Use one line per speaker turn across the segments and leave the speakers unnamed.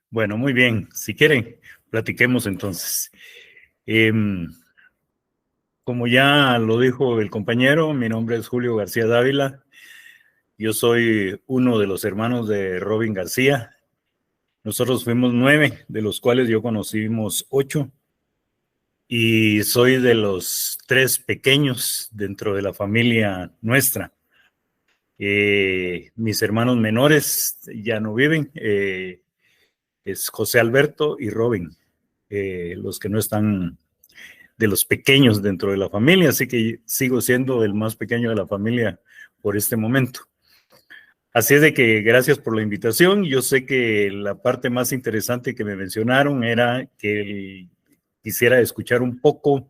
Bueno, muy bien. Si quieren, platiquemos entonces. Como ya lo dijo el compañero, mi nombre es Julio García Dávila. Yo soy uno de los hermanos de Robin García. Nosotros fuimos 9, de los cuales yo conocimos 8. Y soy de los 3 pequeños dentro de la familia nuestra. Mis hermanos menores ya no viven. Es José Alberto y Robin, los que no están de los pequeños dentro de la familia, así que sigo siendo el más pequeño de la familia por este momento. Así es de que gracias por la invitación. Yo sé que la parte más interesante que me mencionaron era que quisiera escuchar un poco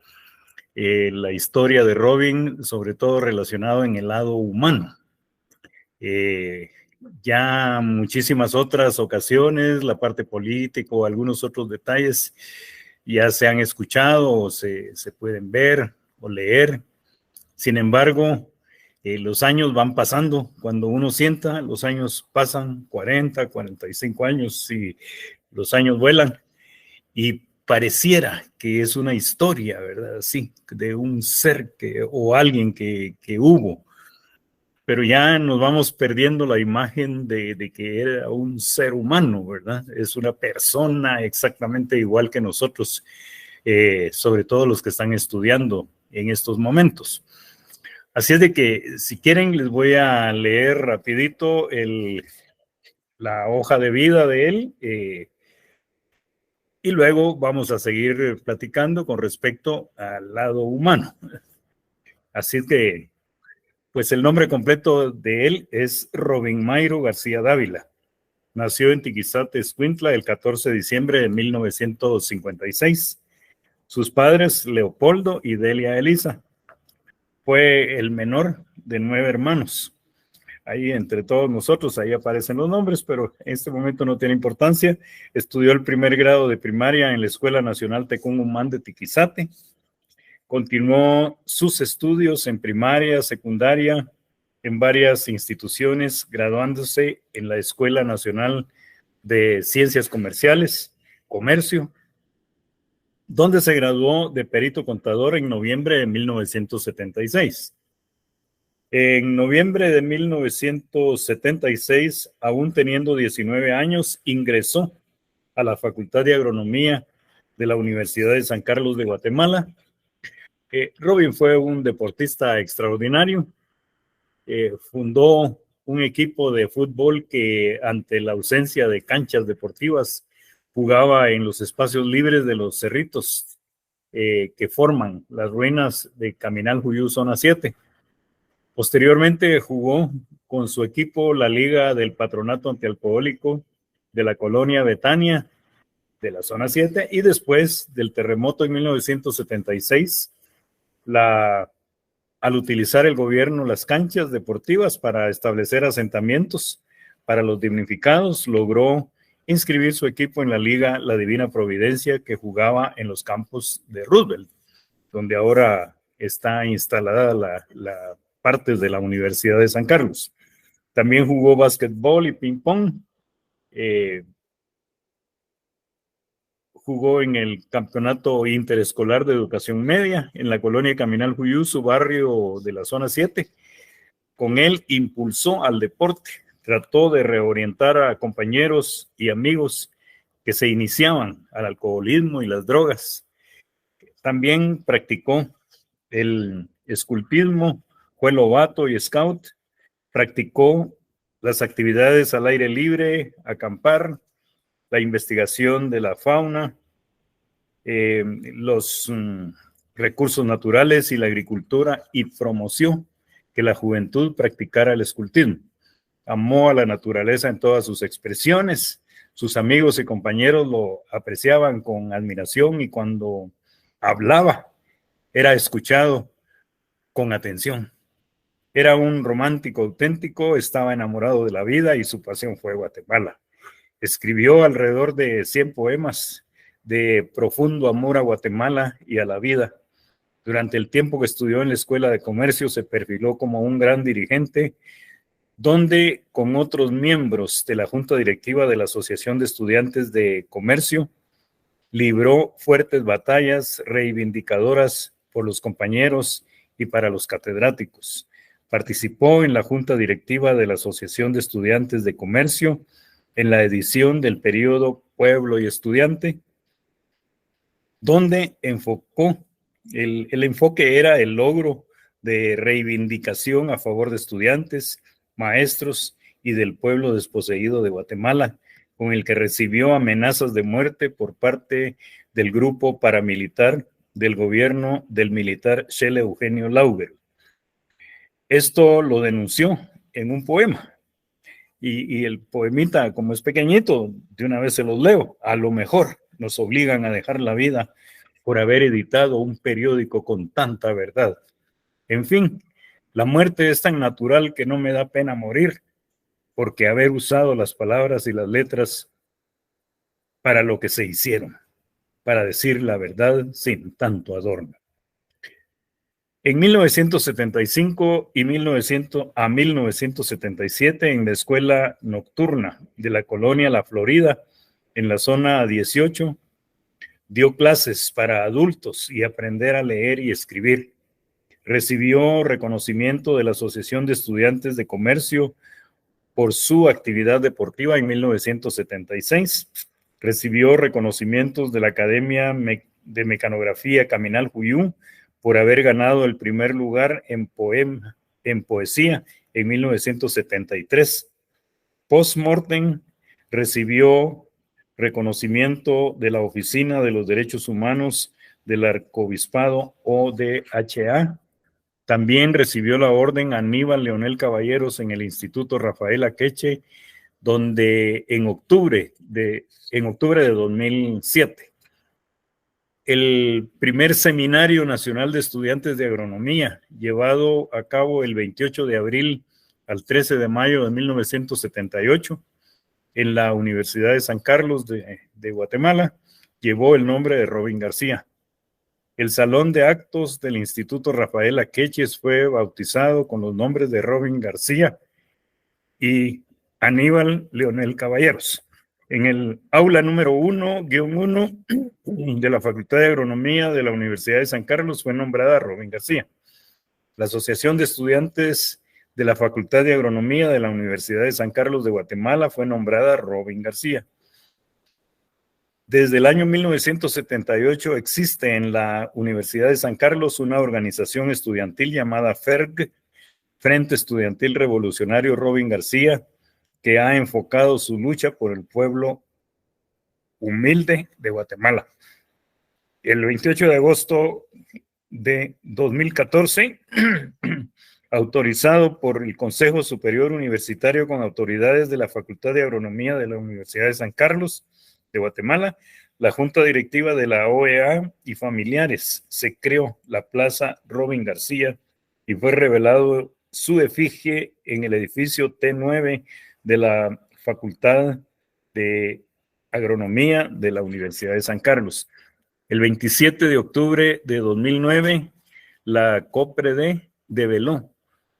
la historia de Robin, sobre todo relacionado en el lado humano. Ya muchísimas otras ocasiones, la parte política o algunos otros detalles ya se han escuchado o se pueden ver o leer. Sin embargo, los años van pasando. Cuando uno sienta, los años pasan, 40, 45 años y los años vuelan. Y pareciera que es una historia, ¿verdad? Sí, de un ser o alguien que hubo. Pero ya nos vamos perdiendo la imagen de que era un ser humano, ¿verdad? Es una persona exactamente igual que nosotros, sobre todo los que están estudiando en estos momentos. Así es de que, si quieren, les voy a leer rapidito la hoja de vida de él, y luego vamos a seguir platicando con respecto al lado humano. Así que, pues el nombre completo de él es Robin Mayro García Dávila. Nació en Tiquizate, Escuintla, el 14 de diciembre de 1956. Sus padres, Leopoldo y Delia Elisa. Fue el menor de 9 hermanos. Ahí entre todos nosotros, ahí aparecen los nombres, pero en este momento no tiene importancia. Estudió el primer grado de primaria en la Escuela Nacional Tecún de Tiquizate. Continuó sus estudios en primaria, secundaria, en varias instituciones, graduándose en la Escuela Nacional de Ciencias Comerciales, Comercio, donde se graduó de perito contador en noviembre de 1976. En noviembre de 1976, aún teniendo 19 años, ingresó a la Facultad de Agronomía de la Universidad de San Carlos de Guatemala. Robin fue un deportista extraordinario. Fundó un equipo de fútbol que, ante la ausencia de canchas deportivas, jugaba en los espacios libres de los cerritos que forman las ruinas de Caminal Juyú Zona 7. Posteriormente jugó con su equipo la Liga del Patronato Antialcohólico de la colonia Betania de la Zona 7, y después del terremoto en 1976, al utilizar el gobierno las canchas deportivas para establecer asentamientos para los damnificados, logró inscribir su equipo en la Liga La Divina Providencia, que jugaba en los campos de Roosevelt, donde ahora está instalada la parte de la Universidad de San Carlos. También jugó básquetbol y ping-pong. Jugó en el Campeonato Interescolar de Educación Media en la colonia Caminal Juyú, su barrio de la Zona 7. Con él impulsó al deporte, trató de reorientar a compañeros y amigos que se iniciaban al alcoholismo y las drogas. También practicó el escultismo, fue lobato y scout, practicó las actividades al aire libre, acampar, la investigación de la fauna, los recursos naturales y la agricultura, y promoció que la juventud practicara el escultismo. Amó a la naturaleza en todas sus expresiones. Sus amigos y compañeros lo apreciaban con admiración, y cuando hablaba era escuchado con atención. Era un romántico auténtico, estaba enamorado de la vida y su pasión fue Guatemala. Escribió alrededor de 100 poemas de profundo amor a Guatemala y a la vida. Durante el tiempo que estudió en la Escuela de Comercio, se perfiló como un gran dirigente donde con otros miembros de la Junta Directiva de la Asociación de Estudiantes de Comercio libró fuertes batallas reivindicadoras por los compañeros y para los catedráticos. Participó en la Junta Directiva de la Asociación de Estudiantes de Comercio en la edición del periodo Pueblo y Estudiante, donde enfocó, el enfoque era el logro de reivindicación a favor de estudiantes, maestros y del pueblo desposeído de Guatemala, con el que recibió amenazas de muerte por parte del grupo paramilitar del gobierno del militar Shele Eugenio Lauber. Esto lo denunció en un poema. Y el poemita, como es pequeñito, de una vez se los leo. A lo mejor nos obligan a dejar la vida por haber editado un periódico con tanta verdad. En fin, la muerte es tan natural que no me da pena morir, porque haber usado las palabras y las letras para lo que se hicieron, para decir la verdad sin tanto adorno. En 1975 y 1977, en la escuela nocturna de la colonia La Florida, en la zona 18, dio clases para adultos y aprender a leer y escribir. Recibió reconocimiento de la Asociación de Estudiantes de Comercio por su actividad deportiva en 1976. Recibió reconocimientos de la Academia de Mecanografía Caminal Juyú por haber ganado el primer lugar en poesía en 1973. Post-mortem recibió reconocimiento de la Oficina de los Derechos Humanos del Arcobispado ODHA. También recibió la orden Aníbal Leonel Caballeros en el Instituto Rafael Akeche, donde en octubre de 2007. El primer Seminario Nacional de Estudiantes de Agronomía, llevado a cabo el 28 de abril al 13 de mayo de 1978 en la Universidad de San Carlos de Guatemala, llevó el nombre de Robin García. El Salón de Actos del Instituto Rafael Akeches fue bautizado con los nombres de Robin García y Aníbal Leonel Caballeros. En el aula número 1-1 de la Facultad de Agronomía de la Universidad de San Carlos fue nombrada Robin García. La Asociación de Estudiantes de la Facultad de Agronomía de la Universidad de San Carlos de Guatemala fue nombrada Robin García. Desde el año 1978 existe en la Universidad de San Carlos una organización estudiantil llamada FERG, Frente Estudiantil Revolucionario Robin García, que ha enfocado su lucha por el pueblo humilde de Guatemala. El 28 de agosto de 2014, autorizado por el Consejo Superior Universitario con autoridades de la Facultad de Agronomía de la Universidad de San Carlos de Guatemala, la Junta Directiva de la OEA y familiares se creó la Plaza Robin García y fue revelado su efigie en el edificio T9 de la Facultad de Agronomía de la Universidad de San Carlos. El 27 de octubre de 2009, la COPRED develó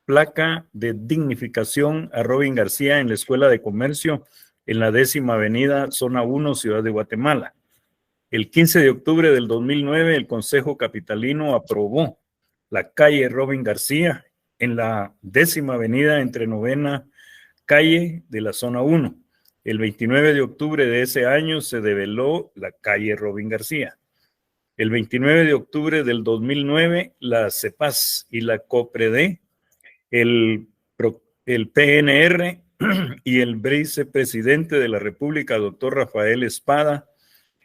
placa de dignificación a Robin García en la Escuela de Comercio en la 10ª Avenida, Zona 1, Ciudad de Guatemala. El 15 de octubre del 2009, el Consejo Capitalino aprobó la calle Robin García en la 10ª Avenida entre 9ª Calle de la Zona 1. El 29 de octubre de ese año se develó la calle Robin García. El 29 de octubre del 2009, la CEPAS y la COPRED, el PNR y el vicepresidente de la República, doctor Rafael Espada,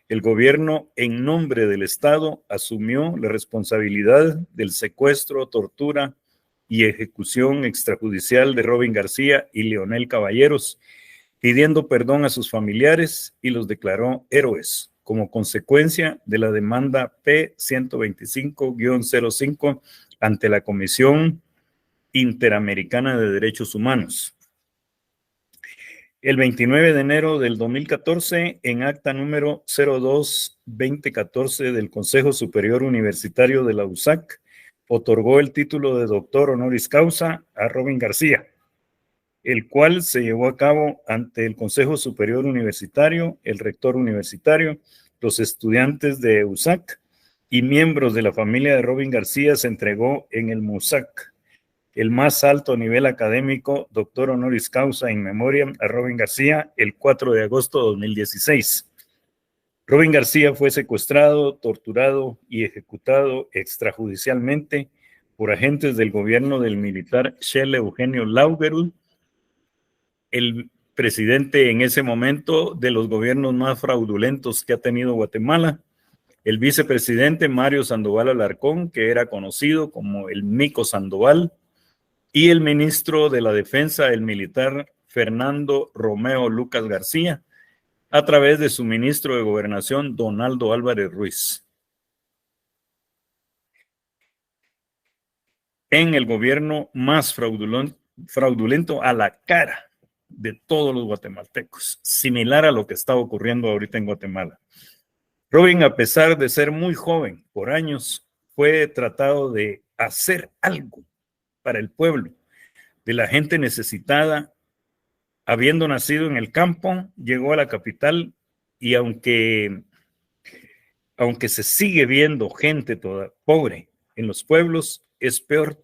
el gobierno en nombre del Estado asumió la responsabilidad del secuestro, tortura y ejecución extrajudicial de Robin García y Leonel Caballeros, pidiendo perdón a sus familiares y los declaró héroes como consecuencia de la demanda P-125-05 ante la Comisión Interamericana de Derechos Humanos. El 29 de enero del 2014, en acta número 02-2014 del Consejo Superior Universitario de la USAC, otorgó el título de doctor honoris causa a Robin García. el cual se llevó a cabo ante el Consejo Superior Universitario, el rector universitario, los estudiantes de USAC y miembros de la familia de Robin García. Se entregó en el MUSAC, el más alto nivel académico, doctor honoris causa in memoriam a Robin García, el 4 de agosto de 2016. Robin García fue secuestrado, torturado y ejecutado extrajudicialmente por agentes del gobierno del militar Shell Eugenio Laugerud, el presidente en ese momento de los gobiernos más fraudulentos que ha tenido Guatemala, el vicepresidente Mario Sandoval Alarcón, que era conocido como el Mico Sandoval, y el ministro de la Defensa, el militar Fernando Romeo Lucas García, a través de su ministro de Gobernación, Donaldo Álvarez Ruiz. En el gobierno más fraudulento a la cara de todos los guatemaltecos, similar a lo que está ocurriendo ahorita en Guatemala. Robin, a pesar de ser muy joven por años, fue tratado de hacer algo para el pueblo, de la gente necesitada. Habiendo nacido en el campo, llegó a la capital y aunque se sigue viendo gente toda pobre en los pueblos, es peor.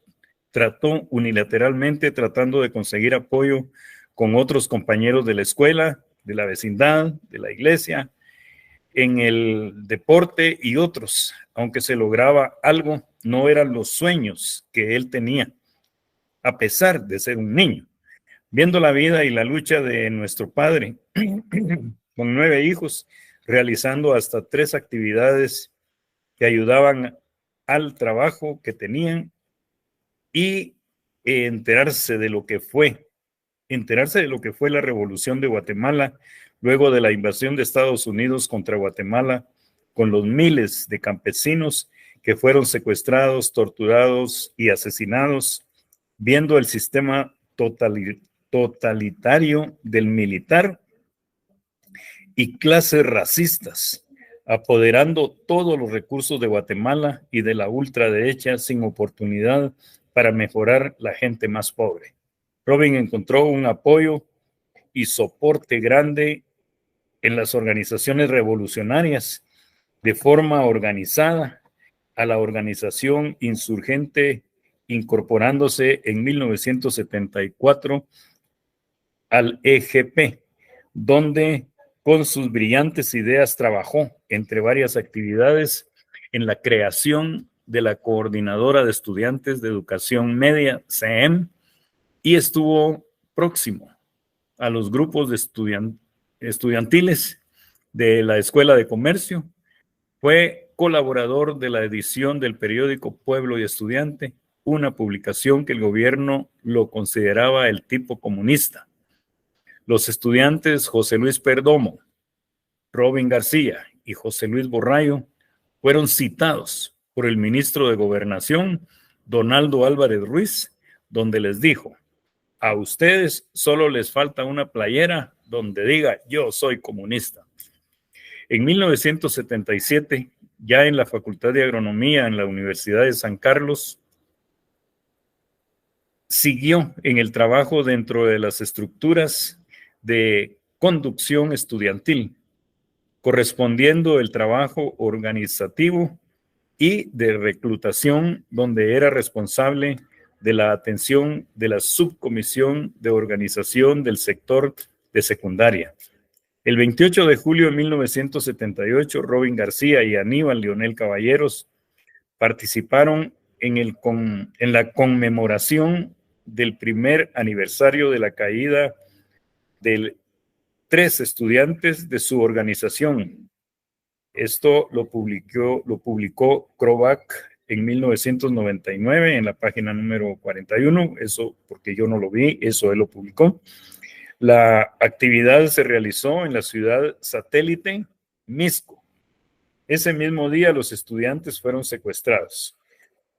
Trató unilateralmente, tratando de conseguir apoyo con otros compañeros de la escuela, de la vecindad, de la iglesia, en el deporte y otros. Aunque se lograba algo, no eran los sueños que él tenía, a pesar de ser un niño. Viendo la vida y la lucha de nuestro padre, con 9 hijos, realizando hasta 3 actividades que ayudaban al trabajo que tenían, y enterarse de lo que fue la revolución de Guatemala, luego de la invasión de Estados Unidos contra Guatemala, con los miles de campesinos que fueron secuestrados, torturados y asesinados, viendo el sistema totalitario del militar y clases racistas, apoderando todos los recursos de Guatemala y de la ultraderecha sin oportunidad para mejorar la gente más pobre. Robin encontró un apoyo y soporte grande en las organizaciones revolucionarias, de forma organizada a la organización insurgente, incorporándose en 1974 al EGP, donde con sus brillantes ideas trabajó, entre varias actividades, en la creación de la Coordinadora de Estudiantes de Educación Media, CEEM, y estuvo próximo a los grupos de estudiantiles de la Escuela de Comercio. Fue colaborador de la edición del periódico Pueblo y Estudiante, una publicación que el gobierno lo consideraba el tipo comunista. Los estudiantes José Luis Perdomo, Robin García y José Luis Borrayo fueron citados por el ministro de Gobernación, Donaldo Álvarez Ruiz, donde les dijo: a ustedes solo les falta una playera donde diga yo soy comunista. En 1977, ya en la Facultad de Agronomía en la Universidad de San Carlos, siguió en el trabajo dentro de las estructuras de conducción estudiantil, correspondiendo el trabajo organizativo y de reclutación, donde era responsable de la atención de la subcomisión de organización del sector de secundaria. El 28 de julio de 1978, Robin García y Aníbal Leonel Caballeros participaron en la conmemoración del primer aniversario de la caída de 3 estudiantes de su organización. Esto lo publicó Krovac en 1999 en la página número 41, eso porque yo no lo vi, eso él lo publicó. La actividad se realizó en la ciudad satélite Misco. Ese mismo día los estudiantes fueron secuestrados.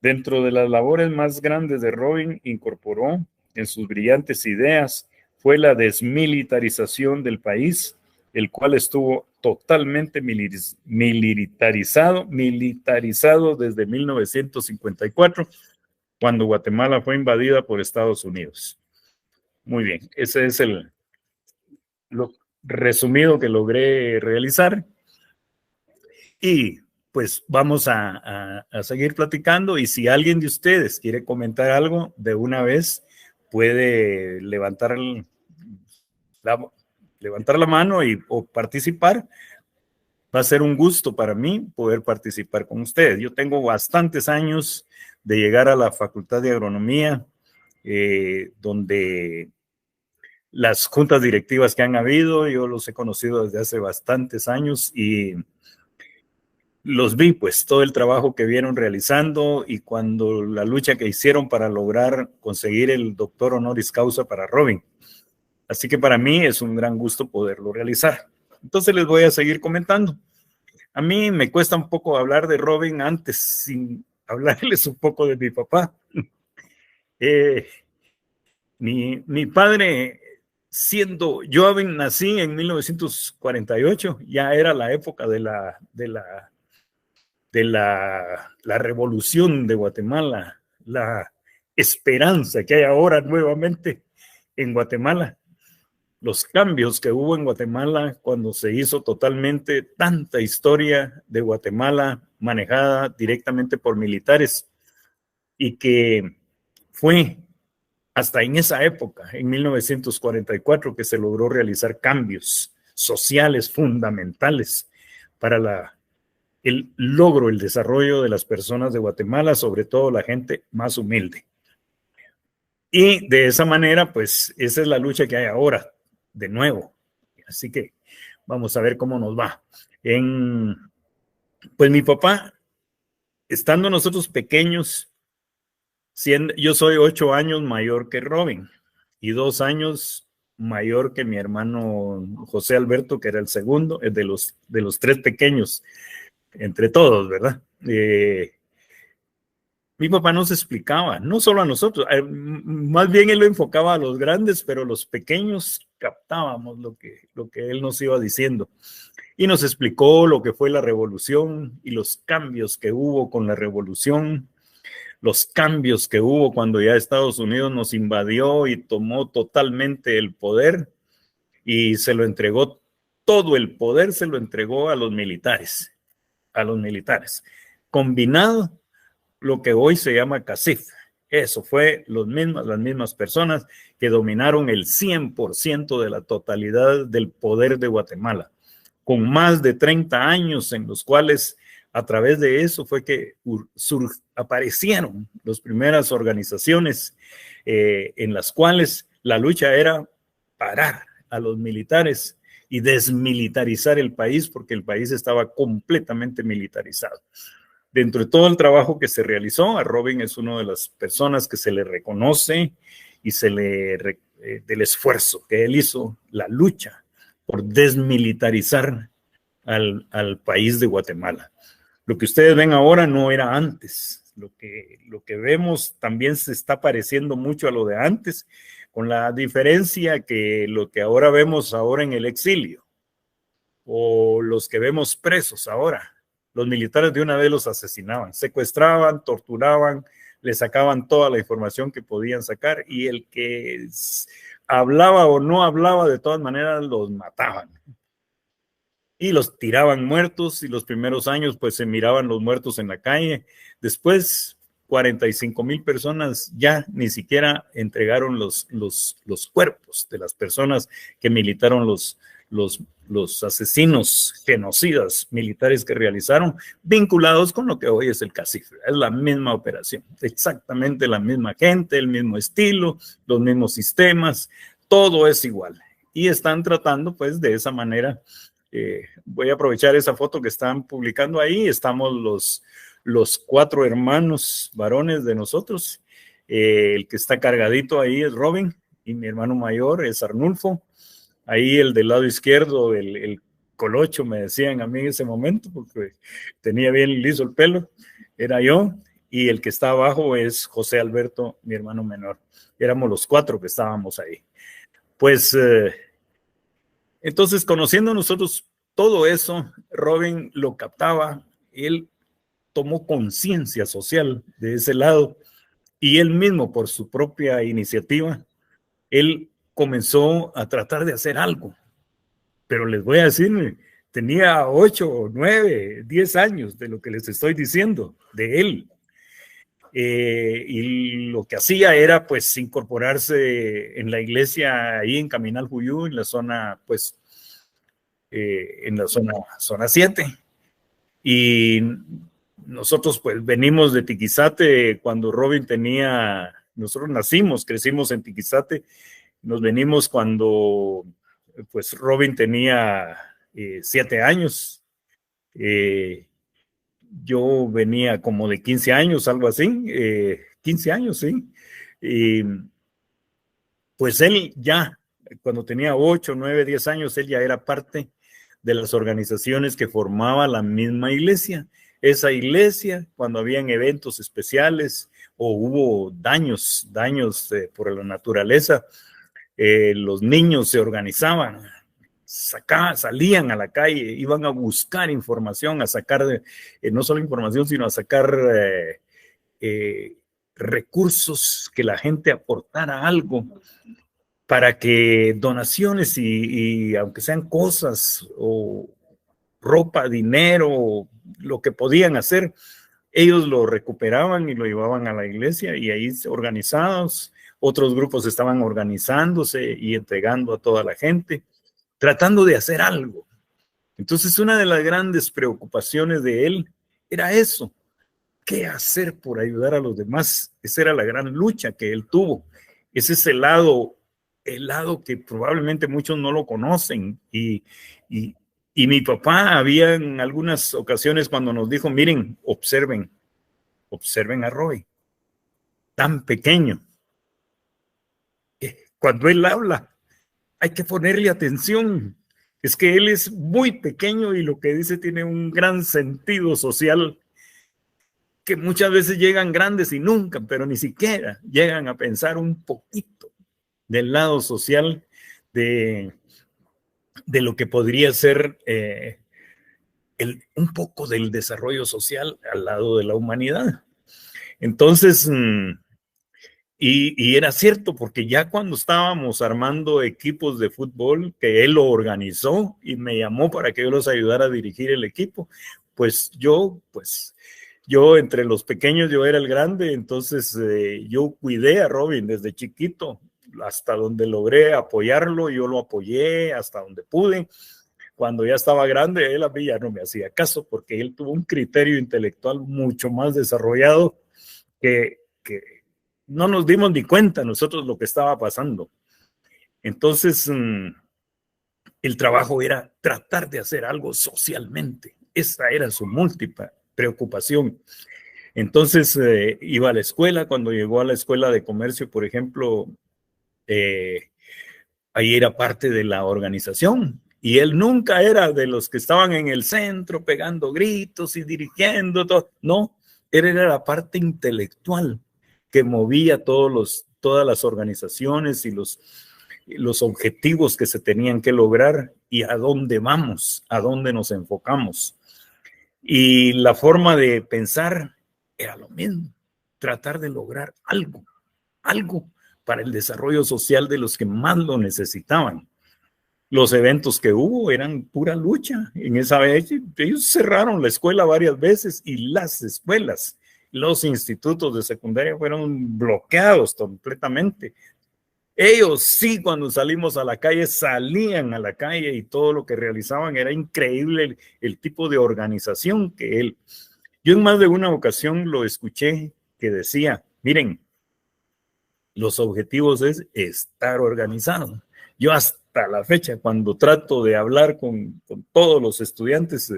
Dentro de las labores más grandes de Robin, incorporó en sus brillantes ideas fue la desmilitarización del país, el cual estuvo totalmente militarizado desde 1954, cuando Guatemala fue invadida por Estados Unidos. Muy bien, ese es lo resumido que logré realizar. Y pues vamos a seguir platicando, y si alguien de ustedes quiere comentar algo de una vez, puede la, levantar la mano o participar. Va a ser un gusto para mí poder participar con ustedes. Yo tengo bastantes años de llegar a la Facultad de Agronomía, donde las juntas directivas que han habido, yo los he conocido desde hace bastantes años y los vi, pues, todo el trabajo que vieron realizando, y cuando la lucha que hicieron para lograr conseguir el doctor honoris causa para Robin. Así que para mí es un gran gusto poderlo realizar. Entonces les voy a seguir comentando. A mí me cuesta un poco hablar de Robin antes, sin hablarles un poco de mi papá. Mi padre, yo nací en 1948, ya era la época de la revolución de Guatemala, la esperanza que hay ahora nuevamente en Guatemala, los cambios que hubo en Guatemala cuando se hizo totalmente tanta historia de Guatemala manejada directamente por militares, y que fue hasta en esa época, en 1944, que se logró realizar cambios sociales fundamentales para el logro, el desarrollo de las personas de Guatemala, sobre todo la gente más humilde. Y de esa manera, pues, esa es la lucha que hay ahora, de nuevo. Así que vamos a ver cómo nos va. Pues mi papá, estando nosotros pequeños, yo soy 8 años mayor que Robin y 2 años mayor que mi hermano José Alberto, que era el segundo, de los 3 pequeños, entre todos, ¿verdad? Mi papá nos explicaba, no solo a nosotros, más bien él lo enfocaba a los grandes, pero los pequeños captábamos lo que él nos iba diciendo. Y nos explicó lo que fue la revolución y los cambios que hubo con la revolución, los cambios que hubo cuando ya Estados Unidos nos invadió y tomó totalmente el poder, y se lo entregó, todo el poder se lo entregó a los militares, combinado lo que hoy se llama CACIF. Eso fue las mismas personas que dominaron el 100% de la totalidad del poder de Guatemala, con más de 30 años en los cuales a través de eso fue que aparecieron las primeras organizaciones en las cuales la lucha era parar a los militares y desmilitarizar el país, porque el país estaba completamente militarizado. Dentro de todo el trabajo que se realizó, a Robin es una de las personas que se le reconoce y del esfuerzo que él hizo, la lucha por desmilitarizar al país de Guatemala. Lo que ustedes ven ahora no era antes. Lo que vemos también se está pareciendo mucho a lo de antes, con la diferencia que lo que ahora vemos ahora en el exilio, o los que vemos presos ahora, los militares de una vez los asesinaban, secuestraban, torturaban, le sacaban toda la información que podían sacar, y el que hablaba o no hablaba, de todas maneras los mataban y los tiraban muertos, y los primeros años pues se miraban los muertos en la calle. Después 45,000 personas ya ni siquiera entregaron los cuerpos de las personas que militaron, los asesinos genocidas militares que realizaron, vinculados con lo que hoy es el CACIF. Es la misma operación, exactamente la misma gente, el mismo estilo, los mismos sistemas, todo es igual, y están tratando pues de esa manera. Voy a aprovechar esa foto que están publicando ahí. Estamos los 4 hermanos varones de nosotros. El que está cargadito ahí es Robin, y mi hermano mayor es Arnulfo. Ahí el del lado izquierdo, el colocho, me decían a mí en ese momento, porque tenía bien liso el pelo, era yo. Y el que está abajo es José Alberto, mi hermano menor. Éramos los 4 que estábamos ahí. Pues entonces, conociendo nosotros todo eso, Robin lo captaba. Él tomó conciencia social de ese lado, y él mismo, por su propia iniciativa, él comenzó a tratar de hacer algo. Pero les voy a decir, tenía 8, 9, 10 años de lo que les estoy diciendo, de él. Y lo que hacía era pues incorporarse en la iglesia ahí en Caminal Juyú, en la zona pues en la zona 7. Y nosotros pues venimos de Tiquizate cuando Robin tenía, nosotros nacimos, crecimos en Tiquizate, nos venimos cuando pues Robin tenía 7 años. Yo venía como de 15 años, algo así, 15 años, sí. Y pues él ya, cuando tenía 8, 9, 10 años, él ya era parte de las organizaciones que formaba la misma iglesia. Esa iglesia, cuando habían eventos especiales o hubo daños por la naturaleza, los niños se organizaban, salían a la calle, iban a buscar información, a sacar, no solo información, sino a sacar recursos, que la gente aportara algo para que donaciones y aunque sean cosas o ropa, dinero, lo que podían hacer, ellos lo recuperaban y lo llevaban a la iglesia y ahí organizados, otros grupos estaban organizándose y entregando a toda la gente, tratando de hacer algo. Entonces, una de las grandes preocupaciones de él era eso, qué hacer por ayudar a los demás. Esa era la gran lucha que él tuvo. Ese es el lado que probablemente muchos no lo conocen. Y mi papá había en algunas ocasiones cuando nos dijo, miren, observen a Roy, tan pequeño. Cuando él habla, hay que ponerle atención. Es que él es muy pequeño y lo que dice tiene un gran sentido social, que muchas veces llegan grandes y nunca, pero ni siquiera llegan a pensar un poquito del lado social de lo que podría ser un poco del desarrollo social al lado de la humanidad. Entonces, y era cierto, porque ya cuando estábamos armando equipos de fútbol, que él lo organizó y me llamó para que yo los ayudara a dirigir el equipo, pues yo entre los pequeños, yo era el grande, entonces yo cuidé a Robin desde chiquito, hasta donde logré apoyarlo, yo lo apoyé hasta donde pude. Cuando ya estaba grande, él a mí ya no me hacía caso, porque él tuvo un criterio intelectual mucho más desarrollado que no nos dimos ni cuenta nosotros lo que estaba pasando. Entonces, el trabajo era tratar de hacer algo socialmente. Esa era su múltiple preocupación. Entonces, iba a la escuela. Cuando llegó a la escuela de comercio, por ejemplo, ahí era parte de la organización. Y él nunca era de los que estaban en el centro pegando gritos y dirigiendo todo. No, él era la parte intelectual que movía todas las organizaciones y los objetivos que se tenían que lograr y a dónde vamos, a dónde nos enfocamos. Y la forma de pensar era lo mismo, tratar de lograr algo para el desarrollo social de los que más lo necesitaban. Los eventos que hubo eran pura lucha. En esa vez ellos cerraron la escuela varias veces y las escuelas, los institutos de secundaria fueron bloqueados completamente. Ellos sí, cuando salimos a la calle, salían a la calle y todo lo que realizaban era increíble el tipo de organización que él. Yo en más de una ocasión lo escuché que decía, miren, los objetivos es estar organizado. Yo hasta la fecha, cuando trato de hablar con todos los estudiantes,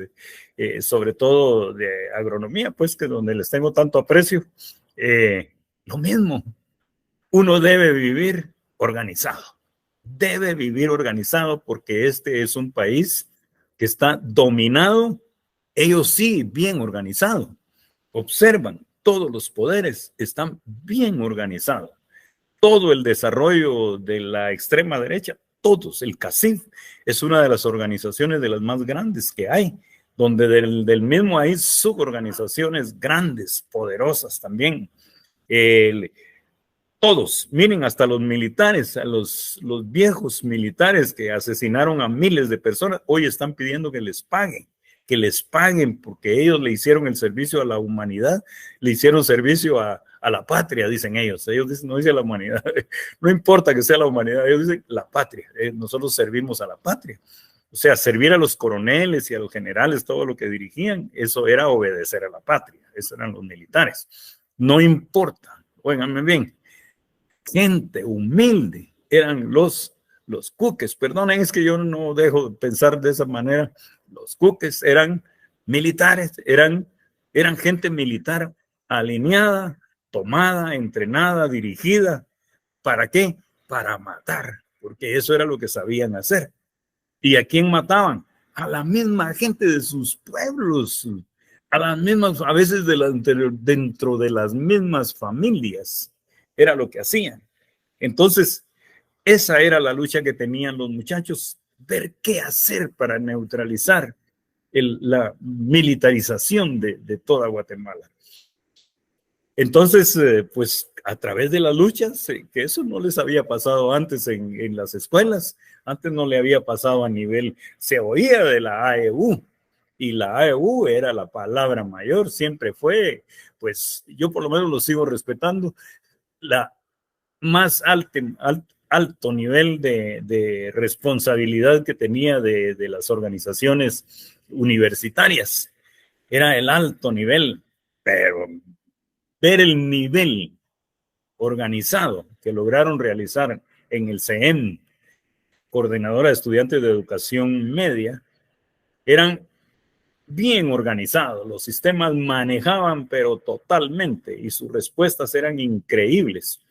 sobre todo de agronomía, pues que donde les tengo tanto aprecio, lo mismo, uno debe vivir organizado porque este es un país que está dominado, ellos sí, bien organizado. Observan, todos los poderes están bien organizados. Todo el desarrollo de la extrema derecha, todos, el CACIF es una de las organizaciones de las más grandes que hay, donde del mismo hay suborganizaciones grandes, poderosas también. Todos, miren, hasta los militares, a los viejos militares que asesinaron a miles de personas, hoy están pidiendo que les paguen porque ellos le hicieron el servicio a la humanidad, le hicieron servicio a la patria, dicen ellos dicen, no dice la humanidad, no importa que sea la humanidad, ellos dicen la patria, nosotros servimos a la patria. O sea, servir a los coroneles y a los generales, todo lo que dirigían, eso era obedecer a la patria, esos eran los militares. No importa, óiganme bien, gente humilde eran los cuques. Perdonen, es que yo no dejo de pensar de esa manera. Los cuques eran militares, eran gente militar alineada, tomada, entrenada, dirigida. ¿Para qué? Para matar, porque eso era lo que sabían hacer. ¿Y a quién mataban? A la misma gente de sus pueblos, a las mismas, a veces dentro de las mismas familias. Era lo que hacían. Entonces, esa era la lucha que tenían los muchachos, ver qué hacer para neutralizar la militarización de toda Guatemala. Entonces, pues a través de las luchas, que eso no les había pasado antes en las escuelas, antes no le había pasado a nivel, se oía de la AEU, y la AEU era la palabra mayor, siempre fue, pues yo por lo menos lo sigo respetando, la más alto nivel de responsabilidad que tenía de las organizaciones universitarias. Era el alto nivel, pero ver el nivel organizado que lograron realizar en el CEM, Coordinadora de Estudiantes de Educación Media, eran bien organizados, los sistemas manejaban pero totalmente y sus respuestas eran increíbles.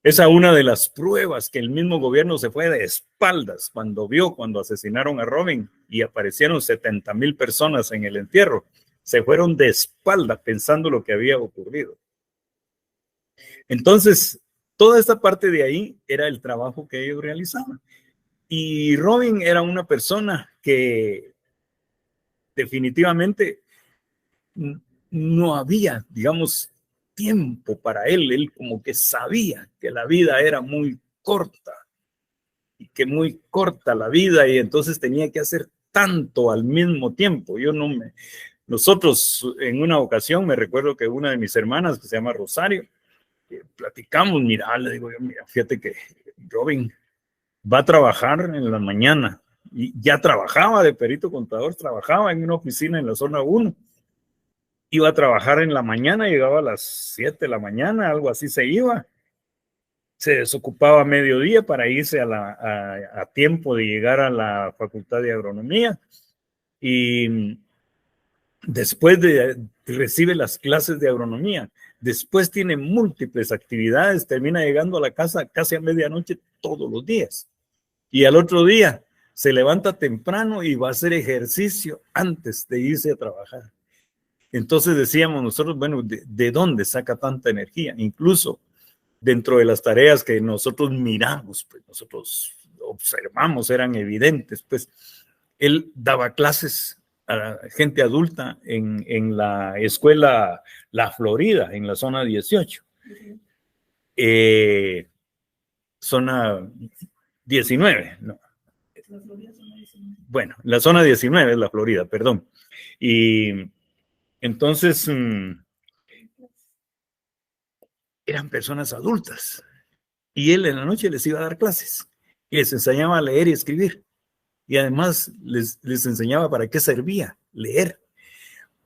Esa es una de las pruebas que el mismo gobierno se fue de espaldas cuando asesinaron a Robin y aparecieron 70,000 personas en el entierro. Se fueron de espaldas pensando lo que había ocurrido. Entonces, toda esta parte de ahí era el trabajo que ellos realizaban. Y Robin era una persona que definitivamente no había, digamos, tiempo para él. Él como que sabía que la vida era muy corta y que muy corta la vida y entonces tenía que hacer tanto al mismo tiempo. Nosotros en una ocasión me recuerdo que una de mis hermanas que se llama Rosario, platicamos, mira, le digo yo, mira, fíjate que Robin va a trabajar en la mañana y ya trabajaba de perito contador, trabajaba en una oficina en la zona 1. Iba a trabajar en la mañana, llegaba a las 7 de la mañana, algo así se iba. Se desocupaba a mediodía para irse a tiempo de llegar a la Facultad de Agronomía. Y después recibe las clases de agronomía. Después tiene múltiples actividades, termina llegando a la casa casi a medianoche todos los días. Y al otro día se levanta temprano y va a hacer ejercicio antes de irse a trabajar. Entonces decíamos nosotros, bueno, ¿de dónde saca tanta energía? Incluso dentro de las tareas que nosotros miramos, pues nosotros observamos, eran evidentes, pues él daba clases a gente adulta en la escuela La Florida, en la zona 18. Zona 19, no. Bueno, la zona 19 es la Florida, perdón. Y entonces eran personas adultas y él en la noche les iba a dar clases y les enseñaba a leer y escribir y además les enseñaba para qué servía leer,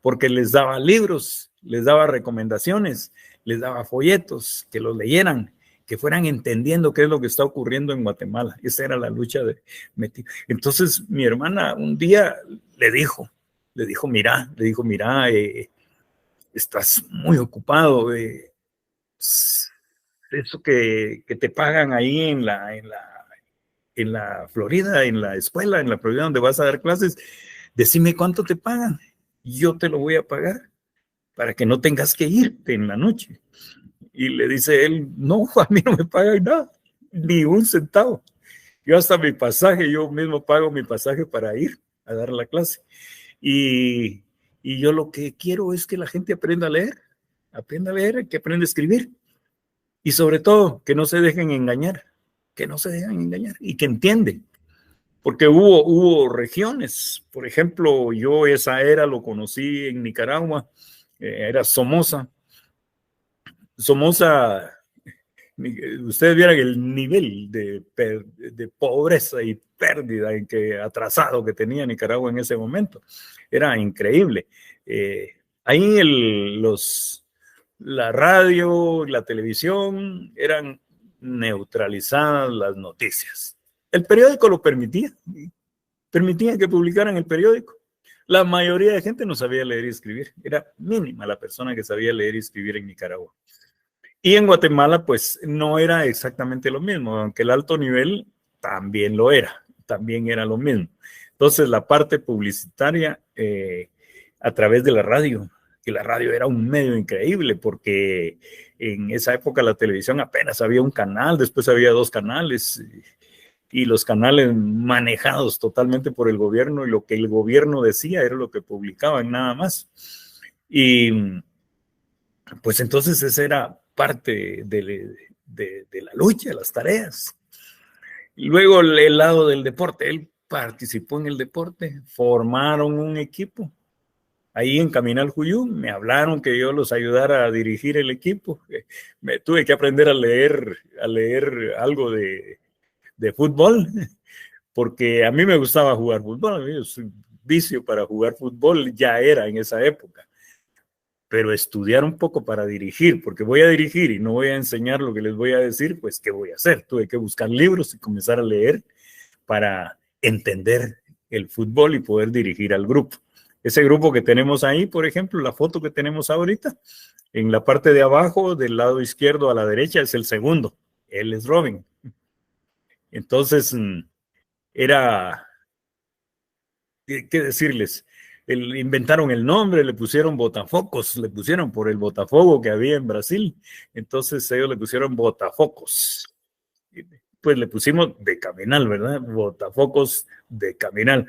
porque les daba libros, les daba recomendaciones, les daba folletos, que los leyeran, que fueran entendiendo qué es lo que está ocurriendo en Guatemala. Esa era la lucha de Meti. Entonces mi hermana un día le dijo, mira, estás muy ocupado, eso que te pagan ahí en la Florida, en la escuela, en la Florida donde vas a dar clases, decime cuánto te pagan, yo te lo voy a pagar para que no tengas que irte en la noche. Y le dice él, no, a mí no me pagan nada, ni un centavo. Yo hasta mi pasaje, yo mismo pago mi pasaje para ir a dar la clase. Y yo lo que quiero es que la gente aprenda a leer, que aprenda a escribir. Y sobre todo, que no se dejen engañar, y que entienden. Porque hubo regiones, por ejemplo, yo esa era lo conocí en Nicaragua, era Somoza. Somoza, ustedes vieran el nivel de pobreza y pérdida atrasado que tenía Nicaragua en ese momento. Era increíble. Ahí la radio, la televisión eran neutralizadas las noticias. El periódico lo permitía que publicaran el periódico. La mayoría de gente no sabía leer y escribir. Era mínima la persona que sabía leer y escribir en Nicaragua. Y en Guatemala, pues no era exactamente lo mismo, aunque el alto nivel también lo era, también era lo mismo. Entonces, la parte publicitaria a través de la radio, que la radio era un medio increíble, porque en esa época la televisión apenas había un canal, después había 2 canales, y los canales manejados totalmente por el gobierno, y lo que el gobierno decía era lo que publicaban nada más. Y pues entonces esa era parte de la lucha, de las tareas. Y luego el lado del deporte, él participó en el deporte, formaron un equipo. Ahí en Caminal Juyú me hablaron que yo los ayudara a dirigir el equipo. Me tuve que aprender a leer algo de fútbol, porque a mí me gustaba jugar fútbol. A mí es un vicio para jugar fútbol, ya era en esa época. Pero estudiar un poco para dirigir, porque voy a dirigir y no voy a enseñar lo que les voy a decir, pues ¿qué voy a hacer? Tuve que buscar libros y comenzar a leer para entender el fútbol y poder dirigir al grupo. Ese grupo que tenemos ahí, por ejemplo, la foto que tenemos ahorita, en la parte de abajo, del lado izquierdo a la derecha, es el segundo. Él es Robin. Entonces, era, ¿qué decirles? Inventaron el nombre, le pusieron Botafocos, le pusieron por el Botafogo que había en Brasil, entonces ellos le pusieron Botafocos. Pues le pusimos de Caminal, ¿verdad? Botafocos de Caminal.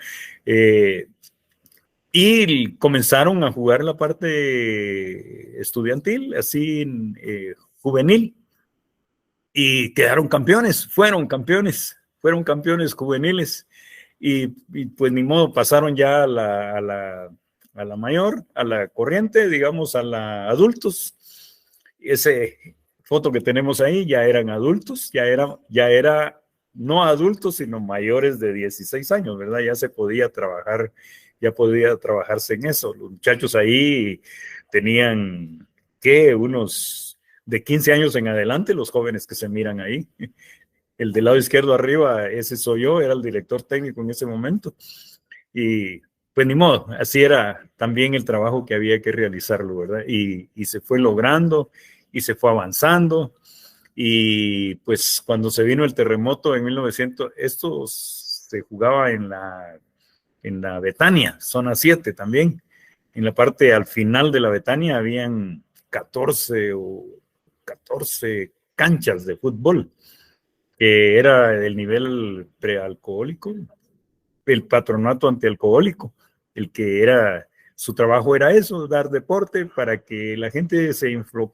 Y comenzaron a jugar la parte estudiantil, así juvenil, y quedaron campeones, fueron campeones juveniles. Y pues ni modo, pasaron ya a la mayor, a la corriente, digamos, a la adultos. Ese foto que tenemos ahí ya eran adultos, ya era no adultos, sino mayores de 16 años, ¿verdad? Ya se podía trabajar, ya podía trabajarse en eso. Los muchachos ahí tenían, ¿qué? Unos de 15 años en adelante, los jóvenes que se miran ahí. El del lado izquierdo arriba, ese soy yo, era el director técnico en ese momento. Y pues ni modo, así era también el trabajo que había que realizarlo, ¿verdad? Y se fue logrando y se fue avanzando. Y pues cuando se vino el terremoto en 1900, esto se jugaba en la Betania, zona 7 también. En la parte al final de la Betania habían 14 canchas de fútbol, que era del nivel prealcohólico, el patronato antialcohólico, el que era, su trabajo era eso, dar deporte para que la gente se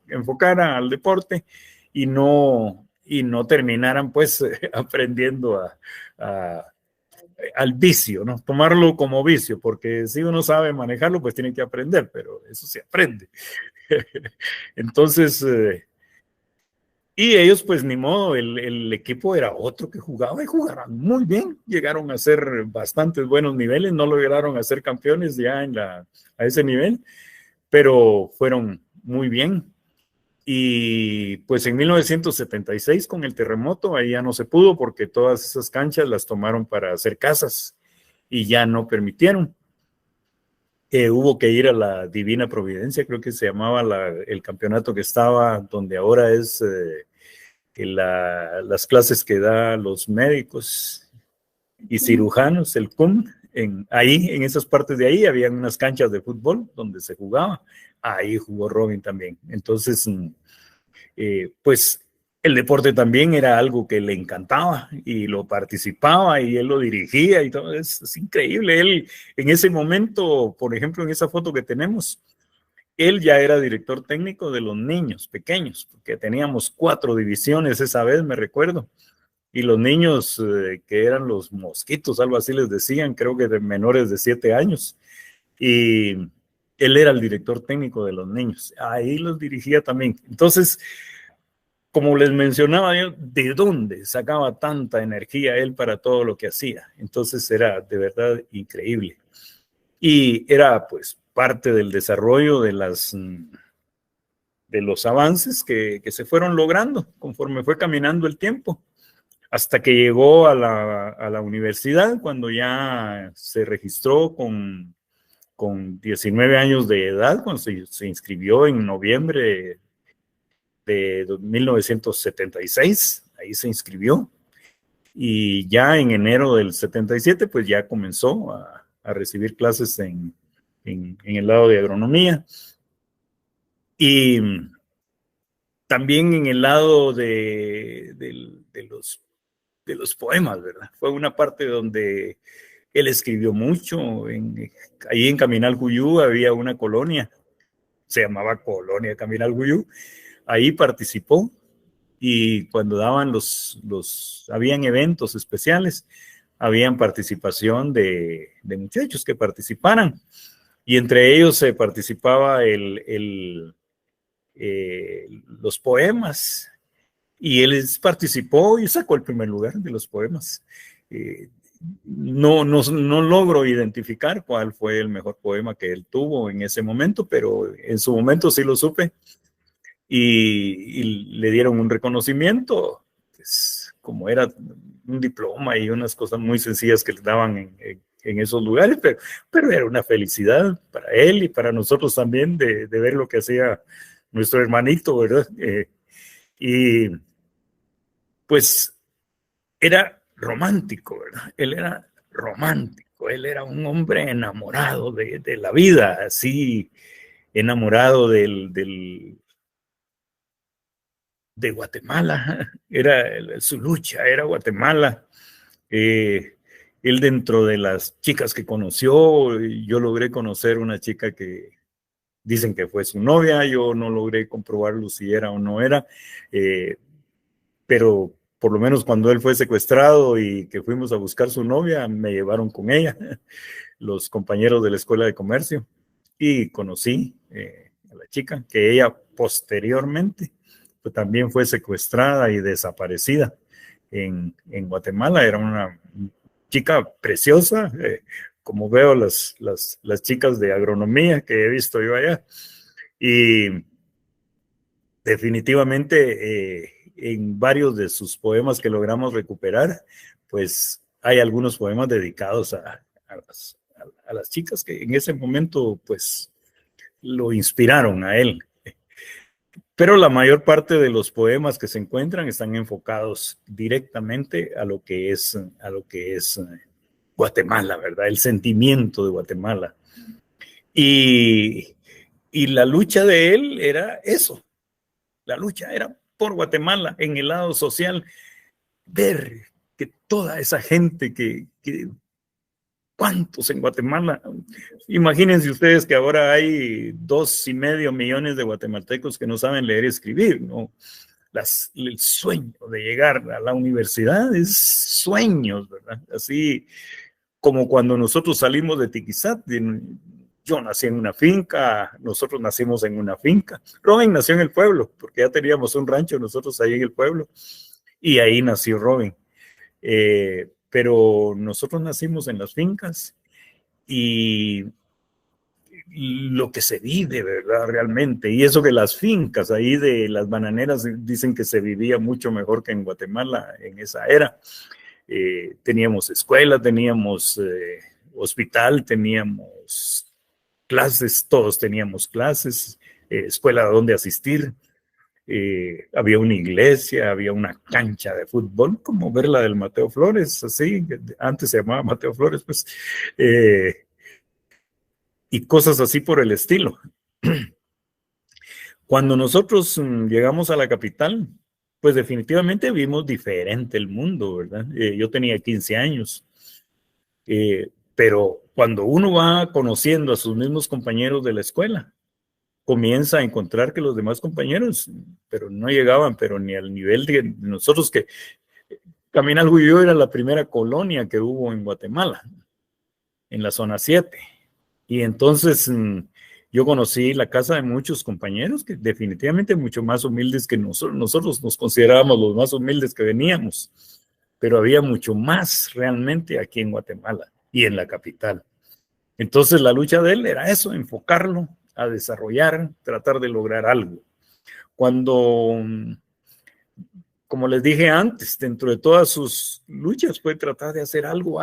enfocara al deporte y no terminaran pues aprendiendo al vicio, ¿no? Tomarlo como vicio, porque si uno sabe manejarlo, pues tiene que aprender, pero eso se aprende. Entonces, y ellos, pues ni modo, el equipo era otro que jugaba y jugaban muy bien. Llegaron a ser bastantes buenos niveles, no lograron hacer campeones ya a ese nivel, pero fueron muy bien. Y pues en 1976 con el terremoto, ahí ya no se pudo porque todas esas canchas las tomaron para hacer casas y ya no permitieron. Hubo que ir a la Divina Providencia, creo que se llamaba el campeonato que estaba, donde ahora es las clases que da los médicos y cirujanos, el CUM. Ahí, en esas partes de ahí, habían unas canchas de fútbol donde se jugaba. Ahí jugó Robin también. Entonces, pues el deporte también era algo que le encantaba y lo participaba y él lo dirigía y todo. Es increíble. Él en ese momento, por ejemplo, en esa foto que tenemos, él ya era director técnico de los niños pequeños, porque teníamos 4 divisiones esa vez, me recuerdo. Y los niños que eran los mosquitos, algo así les decían, creo que de menores de 7 años. Y él era el director técnico de los niños. Ahí los dirigía también. Entonces, como les mencionaba yo, ¿de dónde sacaba tanta energía él para todo lo que hacía? Entonces era de verdad increíble. Y era pues parte del desarrollo de los avances que se fueron logrando conforme fue caminando el tiempo, hasta que llegó a la universidad, cuando ya se registró con 19 años de edad, cuando se inscribió en noviembre de 1976, ahí se inscribió, y ya en enero del 77, pues ya comenzó a recibir clases en el lado de agronomía, y también en el lado de los poemas, ¿verdad? Fue una parte donde él escribió mucho. Ahí en Caminal Cuyú había una colonia, se llamaba Colonia Caminal Cuyú. Ahí participó, y cuando daban habían eventos especiales, habían participación de muchachos que participaran, y entre ellos se participaba los poemas, y él participó y sacó el primer lugar de los poemas. No logro identificar cuál fue el mejor poema que él tuvo en ese momento, pero en su momento sí lo supe, y le dieron un reconocimiento, pues, como era un diploma y unas cosas muy sencillas que le daban en esos lugares, pero era una felicidad para él y para nosotros también de ver lo que hacía nuestro hermanito, ¿verdad? Y pues era romántico, ¿verdad? Él era romántico, él era un hombre enamorado de la vida, así, enamorado de Guatemala. Era su lucha, era Guatemala. Él, dentro de las chicas que conoció, yo logré conocer una chica que dicen que fue su novia, yo no logré comprobarlo si era o no era, pero por lo menos cuando él fue secuestrado y que fuimos a buscar su novia, me llevaron con ella, los compañeros de la Escuela de Comercio, y conocí a la chica, que ella posteriormente pues, también fue secuestrada y desaparecida en Guatemala. Era una chica preciosa, como veo las chicas de agronomía que he visto yo allá, y definitivamente en varios de sus poemas que logramos recuperar, pues hay algunos poemas dedicados a las chicas que en ese momento pues lo inspiraron a él. Pero la mayor parte de los poemas que se encuentran están enfocados directamente a lo que es Guatemala, ¿verdad? El sentimiento de Guatemala. Y la lucha de él era eso. La lucha era por Guatemala en el lado social. Ver que toda esa gente ¿cuántos en Guatemala? Imagínense ustedes que ahora hay 2,5 millones de guatemaltecos que no saben leer y escribir, ¿no? El sueño de llegar a la universidad es sueños, ¿verdad? Así como cuando nosotros salimos de Tiquizat. Yo nací en una finca, nosotros nacimos en una finca. Robin nació en el pueblo, porque ya teníamos un rancho nosotros ahí en el pueblo, y ahí nació Robin. Pero nosotros nacimos en las fincas, y lo que se vive, ¿verdad? Realmente. Y eso que las fincas ahí de las bananeras dicen que se vivía mucho mejor que en Guatemala en esa era. Teníamos escuela, teníamos hospital, teníamos clases, todos teníamos clases, escuela donde asistir. Había una iglesia, había una cancha de fútbol, como ver la del Mateo Flores, así, antes se llamaba Mateo Flores, pues, y cosas así por el estilo. Cuando nosotros llegamos a la capital, pues definitivamente vimos diferente el mundo, ¿verdad? Yo tenía 15 años, pero cuando uno va conociendo a sus mismos compañeros de la escuela, comienza a encontrar que los demás compañeros, pero no llegaban, pero ni al nivel de nosotros, que Caminal Huyó era la primera colonia que hubo en Guatemala, en la zona 7. Y entonces yo conocí la casa de muchos compañeros que definitivamente mucho más humildes que nosotros. Nosotros nos considerábamos los más humildes que veníamos, pero había mucho más realmente aquí en Guatemala y en la capital. Entonces la lucha de él era eso, enfocarlo a desarrollar, tratar de lograr algo. Cuando, como les dije antes, dentro de todas sus luchas fue tratar de hacer algo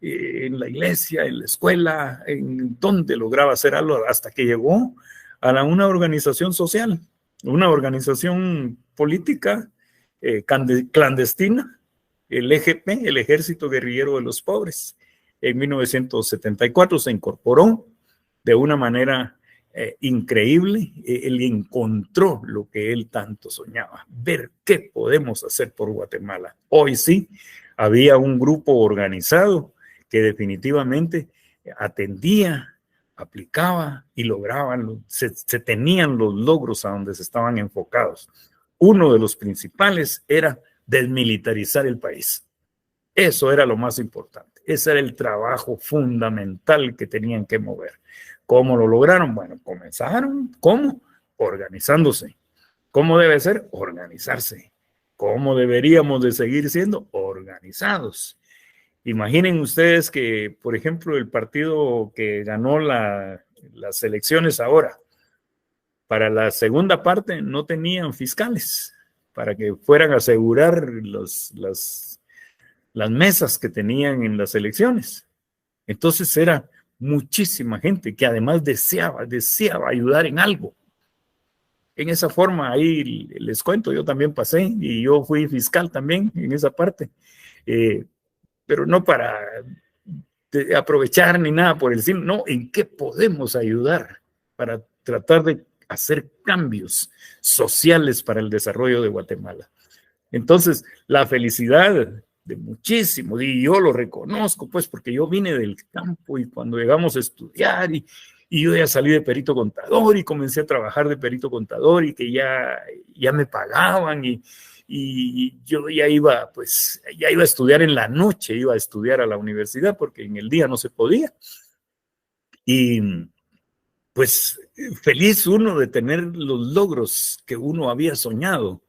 en la iglesia, en la escuela, en donde lograba hacer algo, hasta que llegó a una organización social, una organización política clandestina, el EGP, el Ejército Guerrillero de los Pobres. En 1974 se incorporó de una manera increíble. Él encontró lo que él tanto soñaba, ver qué podemos hacer por Guatemala. Hoy sí, había un grupo organizado que definitivamente atendía, aplicaba y lograban, se tenían los logros a donde se estaban enfocados. Uno de los principales era desmilitarizar el país. Eso era lo más importante. Ese era el trabajo fundamental que tenían que mover. ¿Cómo lo lograron? Bueno, comenzaron. ¿Cómo? Organizándose. ¿Cómo debe ser? Organizarse. ¿Cómo deberíamos de seguir siendo? Organizados. Imaginen ustedes que, por ejemplo, el partido que ganó las elecciones ahora, para la segunda parte no tenían fiscales para que fueran a asegurar las mesas que tenían en las elecciones. Entonces era muchísima gente que además deseaba ayudar en algo. En esa forma, ahí les cuento, yo también pasé y yo fui fiscal también en esa parte, pero no para aprovechar ni nada por el estilo, no, en qué podemos ayudar para tratar de hacer cambios sociales para el desarrollo de Guatemala. Entonces, la felicidad de muchísimos, y yo lo reconozco, pues, porque yo vine del campo y cuando llegamos a estudiar y yo ya salí de perito contador y comencé a trabajar de perito contador y que ya me pagaban y yo ya iba a estudiar en la noche, iba a estudiar a la universidad porque en el día no se podía. Y pues feliz uno de tener los logros que uno había soñado,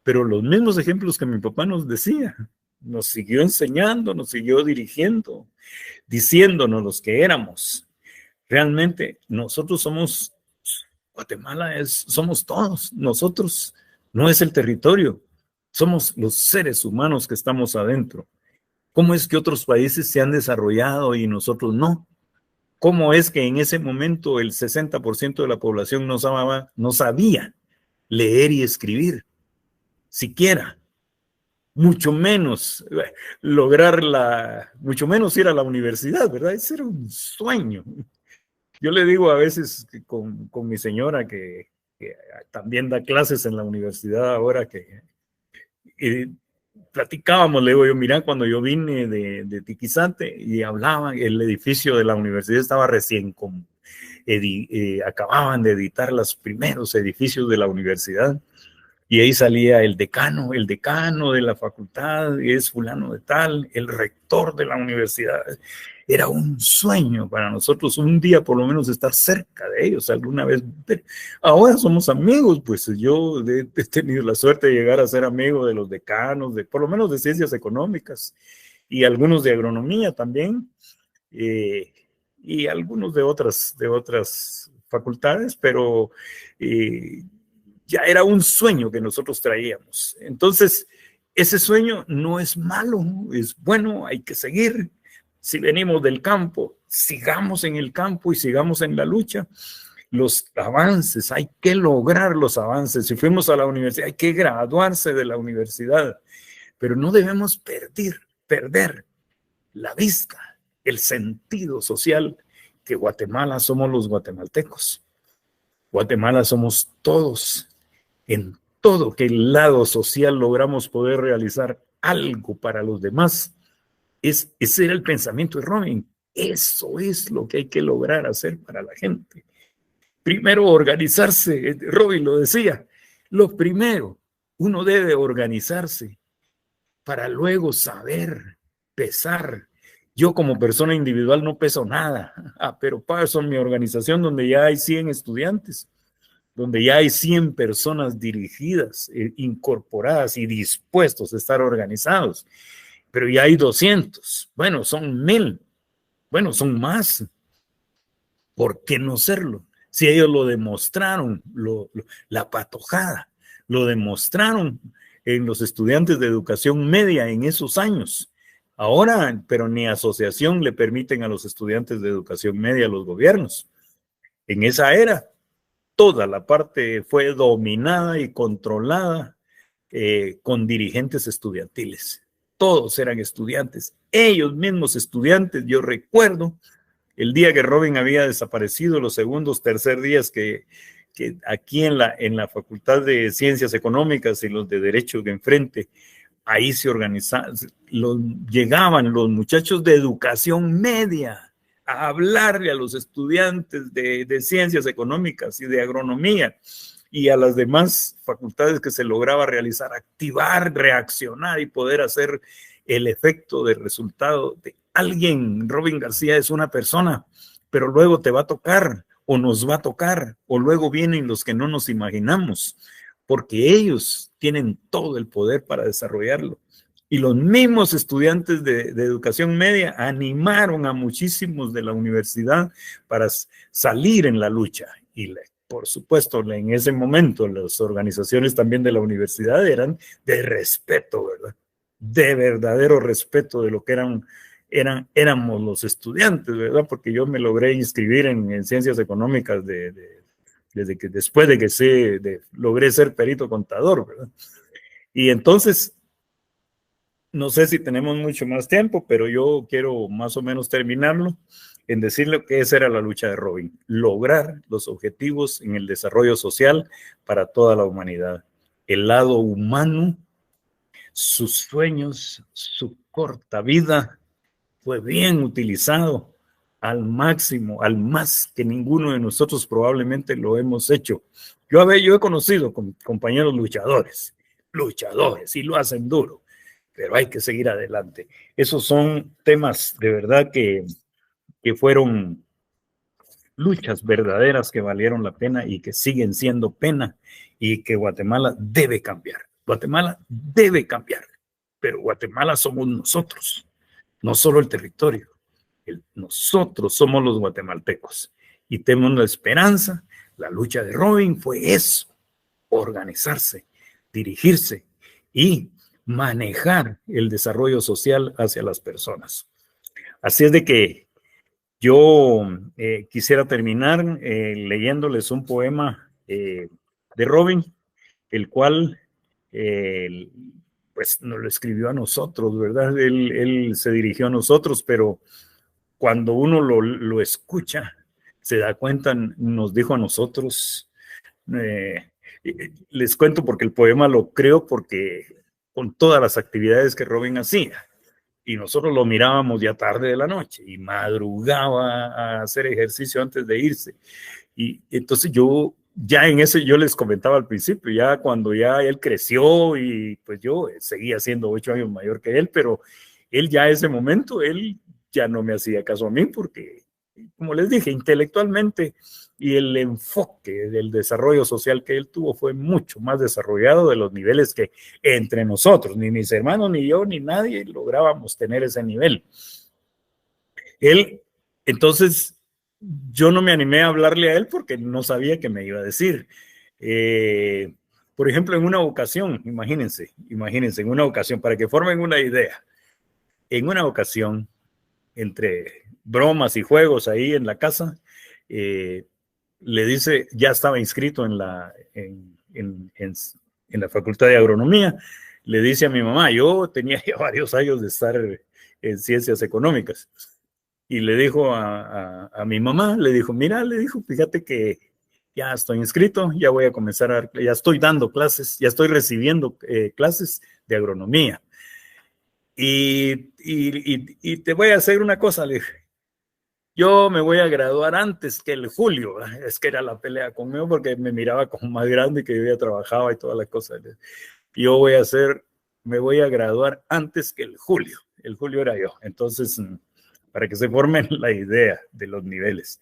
pero los mismos ejemplos que mi papá nos decía, nos siguió enseñando, nos siguió dirigiendo, diciéndonos los que éramos. Realmente nosotros somos, Guatemala somos todos, nosotros no es el territorio, somos los seres humanos que estamos adentro. ¿Cómo es que otros países se han desarrollado y nosotros no? ¿Cómo es que en ese momento el 60% de la población no sabía leer y escribir? Siquiera. Mucho menos mucho menos ir a la universidad, ¿verdad? Ese era un sueño. Yo le digo a veces con mi señora que también da clases en la universidad ahora, que platicábamos, le digo yo, mira, cuando yo vine de Tiquizate y hablaba, el edificio de la universidad estaba recién acababan de editar los primeros edificios de la universidad. Y ahí salía el decano de la facultad, es fulano de tal, el rector de la universidad. Era un sueño para nosotros un día por lo menos estar cerca de ellos alguna vez. Ahora somos amigos, pues yo he tenido la suerte de llegar a ser amigo de los decanos, por lo menos de ciencias económicas y algunos de agronomía también, y algunos de otras facultades, pero ya era un sueño que nosotros traíamos. Entonces, ese sueño no es malo, es bueno, hay que seguir. Si venimos del campo, sigamos en el campo y sigamos en la lucha. Los avances, hay que lograr los avances. Si fuimos a la universidad, hay que graduarse de la universidad, pero no debemos perder la vista, el sentido social, que Guatemala somos los guatemaltecos. Guatemala somos todos. En todo que el lado social logramos poder realizar algo para los demás. Ese era el pensamiento de Robin. Eso es lo que hay que lograr hacer para la gente. Primero organizarse, Robin lo decía, lo primero, uno debe organizarse para luego saber pesar. Yo como persona individual no peso nada, pero paso en mi organización donde ya hay 100 estudiantes, donde ya hay 100 personas dirigidas, incorporadas y dispuestos a estar organizados, pero ya hay 200, bueno, son 1000, bueno, son más. ¿Por qué no serlo? Si ellos lo demostraron, la patojada, lo demostraron en los estudiantes de educación media en esos años. Ahora, pero ni asociación le permiten a los estudiantes de educación media los gobiernos. En esa era, toda la parte fue dominada y controlada con dirigentes estudiantiles. Todos eran estudiantes, ellos mismos estudiantes. Yo recuerdo el día que Robin había desaparecido, los segundos, tercer días que aquí en la Facultad de Ciencias Económicas y los de Derecho de enfrente, ahí se organizaban, llegaban los muchachos de educación media a hablarle a los estudiantes de Ciencias Económicas y de Agronomía y a las demás facultades que se lograba realizar, activar, reaccionar y poder hacer el efecto de resultado de alguien. Robin García es una persona, pero luego te va a tocar o nos va a tocar o luego vienen los que no nos imaginamos, porque ellos tienen todo el poder para desarrollarlo. Y los mismos estudiantes de educación media animaron a muchísimos de la universidad para salir en la lucha. Y por supuesto, en ese momento las organizaciones también de la universidad eran de respeto, ¿verdad? De verdadero respeto de lo que éramos los estudiantes, ¿verdad? Porque yo me logré inscribir en ciencias económicas después de que logré ser perito contador, ¿verdad? Y entonces, no sé si tenemos mucho más tiempo, pero yo quiero más o menos terminarlo en decirle que esa era la lucha de Robin, lograr los objetivos en el desarrollo social para toda la humanidad. El lado humano, sus sueños, su corta vida, fue bien utilizado al máximo, al más que ninguno de nosotros probablemente lo hemos hecho. Yo he conocido compañeros luchadores, y lo hacen duro, pero hay que seguir adelante. Esos son temas de verdad que fueron luchas verdaderas que valieron la pena y que siguen siendo pena y que Guatemala debe cambiar. Guatemala debe cambiar, pero Guatemala somos nosotros, no solo el territorio. Nosotros somos los guatemaltecos y tenemos la esperanza. La lucha de Robin fue eso, organizarse, dirigirse y manejar el desarrollo social hacia las personas. Así es de que yo quisiera terminar leyéndoles un poema de Robin, el cual pues nos lo escribió a nosotros, ¿verdad? Él se dirigió a nosotros, pero cuando uno lo escucha, se da cuenta, nos dijo a nosotros, les cuento porque el poema lo creo porque con todas las actividades que Robin hacía, y nosotros lo mirábamos ya tarde de la noche y madrugaba a hacer ejercicio antes de irse. Y entonces yo les comentaba al principio, ya cuando ya él creció y pues yo seguía siendo 8 años mayor que él, pero él ya ese momento, él ya no me hacía caso a mí porque, como les dije, intelectualmente y el enfoque del desarrollo social que él tuvo fue mucho más desarrollado de los niveles que entre nosotros, ni mis hermanos, ni yo, ni nadie lográbamos tener ese nivel. Entonces, yo no me animé a hablarle a él porque no sabía qué me iba a decir. Por ejemplo, en una ocasión, imagínense, en una ocasión, para que formen una idea, en una ocasión, entre bromas y juegos ahí en la casa, le dice, ya estaba inscrito en la Facultad de Agronomía, le dice a mi mamá, yo tenía ya varios años de estar en Ciencias Económicas, y le dijo a mi mamá, le dijo, mira, le dijo, fíjate que ya estoy inscrito, ya voy a comenzar, ya estoy dando clases, ya estoy recibiendo clases de agronomía. Y te voy a hacer una cosa, le dije, yo me voy a graduar antes que el Julio. Es que era la pelea conmigo porque me miraba como más grande que yo ya trabajaba y todas las cosas. Yo me voy a graduar antes que el Julio. El Julio era yo. Entonces, para que se formen la idea de los niveles.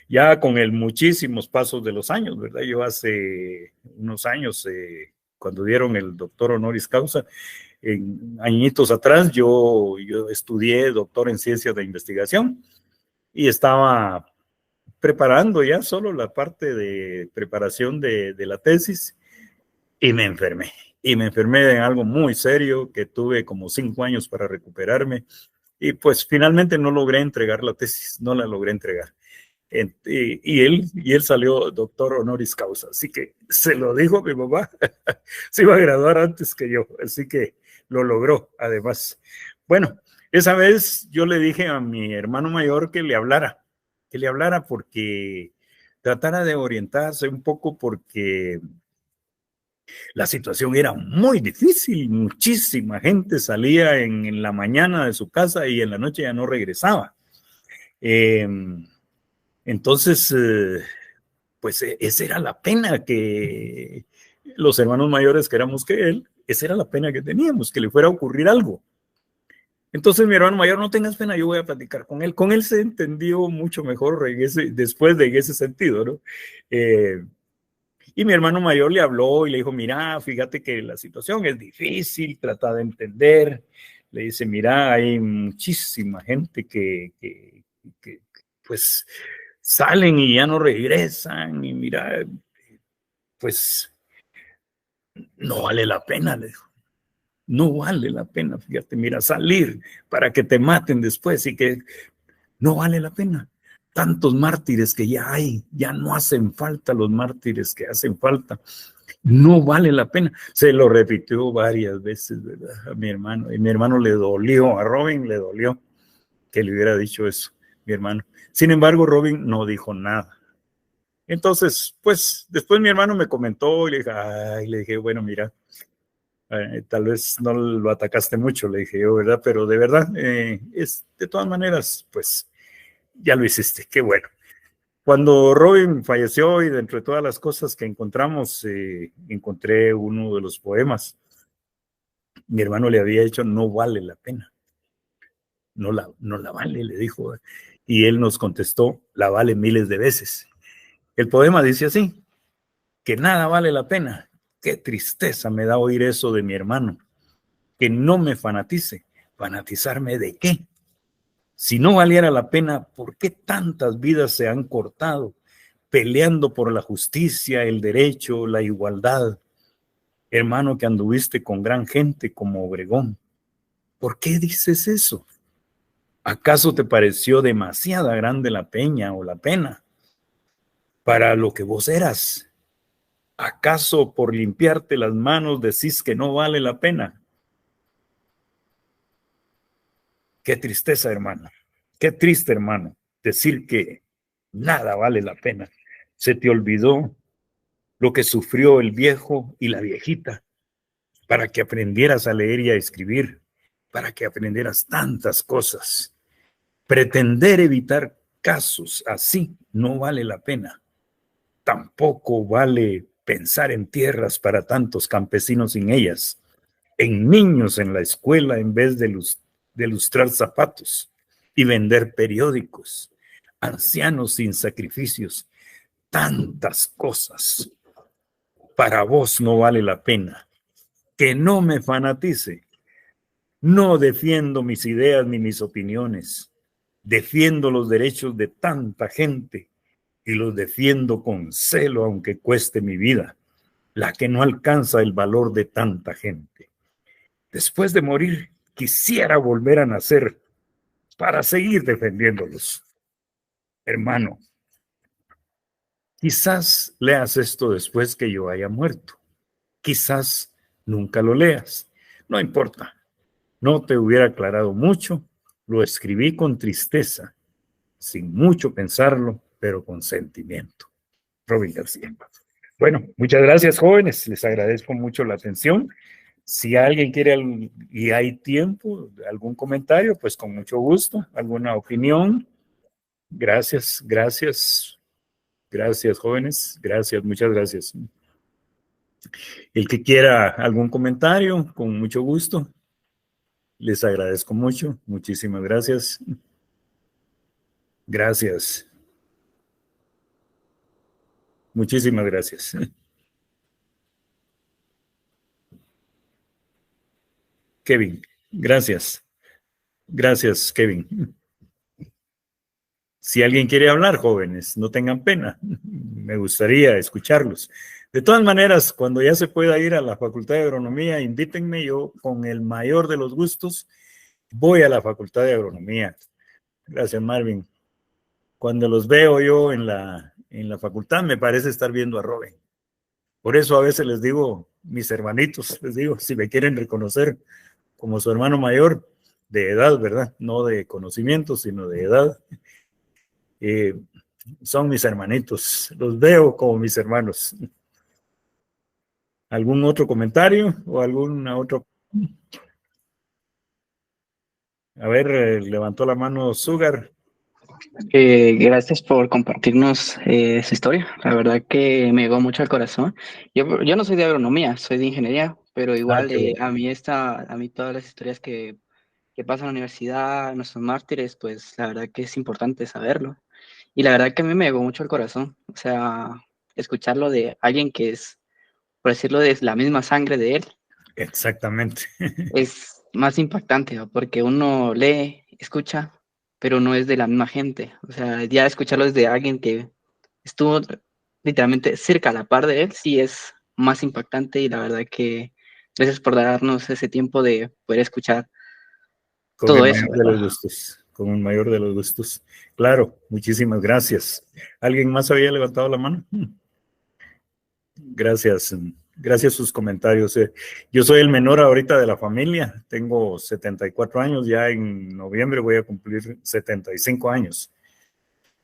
Ya con el muchísimos pasos de los años, ¿verdad? Yo hace unos años, cuando dieron el doctor honoris causa, en añitos atrás, yo estudié doctor en ciencias de investigación y estaba preparando ya solo la parte de preparación de la tesis y me enfermé. Y me enfermé en algo muy serio que tuve como 5 años para recuperarme y pues finalmente no logré entregar la tesis, no la logré entregar. Y él salió doctor honoris causa, así que se lo dijo a mi mamá, se iba a graduar antes que yo, así que lo logró además. Bueno, esa vez yo le dije a mi hermano mayor que le hablara porque tratara de orientarse un poco porque la situación era muy difícil, muchísima gente salía en la mañana de su casa y en la noche ya no regresaba. Entonces, pues esa era la pena que los hermanos mayores que éramos que él, esa era la pena que teníamos, que le fuera a ocurrir algo. Entonces mi hermano mayor, no tengas pena, yo voy a platicar con él. Con él se entendió mucho mejor después de ese sentido, ¿no? Y mi hermano mayor le habló y le dijo, mira, fíjate que la situación es difícil, trata de entender. Le dice, mira, hay muchísima gente que pues salen y ya no regresan y mira, pues no vale la pena, le dijo. No vale la pena, fíjate, mira, salir para que te maten después y que no vale la pena. Tantos mártires que ya hay, ya no hacen falta los mártires que hacen falta. No vale la pena. Se lo repitió varias veces, ¿verdad? A mi hermano. Y mi hermano le dolió, a Robin le dolió que le hubiera dicho eso, mi hermano. Sin embargo, Robin no dijo nada. Entonces, pues, después mi hermano me comentó y le dije, bueno, mira, tal vez no lo atacaste mucho, le dije yo, ¿verdad? Pero de verdad, de todas maneras, pues, ya lo hiciste, qué bueno. Cuando Robin falleció y dentro de todas las cosas que encontramos, encontré uno de los poemas. Mi hermano le había dicho, no vale la pena. No la vale, le dijo. Y él nos contestó, la vale miles de veces. El poema dice así, que nada vale la pena. Qué tristeza me da oír eso de mi hermano. Que no me fanatice. ¿Fanatizarme de qué? Si no valiera la pena, ¿por qué tantas vidas se han cortado peleando por la justicia, el derecho, la igualdad? Hermano, que anduviste con gran gente como Obregón. ¿Por qué dices eso? ¿Acaso te pareció demasiada grande la peña o la pena para lo que vos eras? ¿Acaso por limpiarte las manos decís que no vale la pena? Qué tristeza, hermano. Qué triste, hermano, decir que nada vale la pena. Se te olvidó lo que sufrió el viejo y la viejita para que aprendieras a leer y a escribir, para que aprendieras tantas cosas. Pretender evitar casos así no vale la pena. Tampoco vale pensar en tierras para tantos campesinos sin ellas, en niños en la escuela en vez de lustrar zapatos y vender periódicos, ancianos sin sacrificios, tantas cosas. Para vos no vale la pena. Que no me fanatice. No defiendo mis ideas ni mis opiniones. Defiendo los derechos de tanta gente y los defiendo con celo aunque cueste mi vida, la que no alcanza el valor de tanta gente. Después de morir, quisiera volver a nacer para seguir defendiéndolos. Hermano, quizás leas esto después que yo haya muerto. Quizás nunca lo leas. No importa. No te hubiera aclarado mucho. Lo escribí con tristeza, sin mucho pensarlo, pero con sentimiento. Robin García. Bueno, muchas gracias, jóvenes. Les agradezco mucho la atención. Si alguien quiere y hay tiempo, algún comentario, pues con mucho gusto, alguna opinión, Gracias, gracias, gracias, jóvenes. Gracias, muchas gracias. El que quiera algún comentario, con mucho gusto. Les agradezco mucho. Muchísimas gracias. Gracias. Muchísimas gracias. Kevin, gracias. Gracias, Kevin. Si alguien quiere hablar, jóvenes, no tengan pena. Me gustaría escucharlos. De todas maneras, cuando ya se pueda ir a la Facultad de Agronomía, invítenme. Yo, con el mayor de los gustos, voy a la Facultad de Agronomía. Gracias, Marvin. Cuando los veo yo en la facultad, me parece estar viendo a Robin. Por eso a veces les digo, mis hermanitos, les digo, si me quieren reconocer como su hermano mayor, de edad, ¿verdad? No de conocimiento, sino de edad. Son mis hermanitos, los veo como mis hermanos. ¿Algún otro comentario o alguna otra? A ver, levantó la mano Sugar.
Gracias por compartirnos esa historia. La verdad que me llegó mucho al corazón. Yo no soy de agronomía, soy de ingeniería, pero igual
Bueno.
a mí todas las historias que pasan en la universidad, nuestros mártires, pues la verdad que es importante saberlo. Y la verdad que a mí me llegó mucho al corazón. O sea, escucharlo de alguien que es, por decirlo, de la misma sangre de él,
Exactamente.
es más impactante, ¿no? Porque uno lee, escucha, pero no es de la misma gente. O sea, ya escucharlo desde alguien que estuvo literalmente cerca a la par de él, sí es más impactante y la verdad que gracias por darnos ese tiempo de poder escuchar
Con
todo
el
eso,
mayor de
¿verdad?
los gustos. Con el mayor de los gustos. Claro, muchísimas gracias. ¿Alguien más había levantado la mano? Gracias. Gracias sus comentarios. Yo soy el menor ahorita de la familia. Tengo 74 años. Ya en noviembre voy a cumplir 75 años.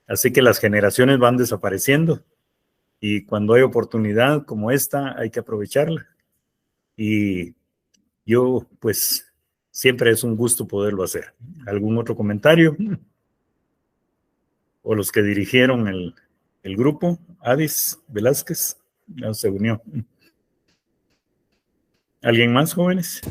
Así que las generaciones van desapareciendo. Y cuando hay oportunidad como esta, hay que aprovecharla. Y yo, pues, siempre es un gusto poderlo hacer. ¿Algún otro comentario? O los que dirigieron el grupo, Adis Velázquez, no se unió. ¿Alguien más, jóvenes?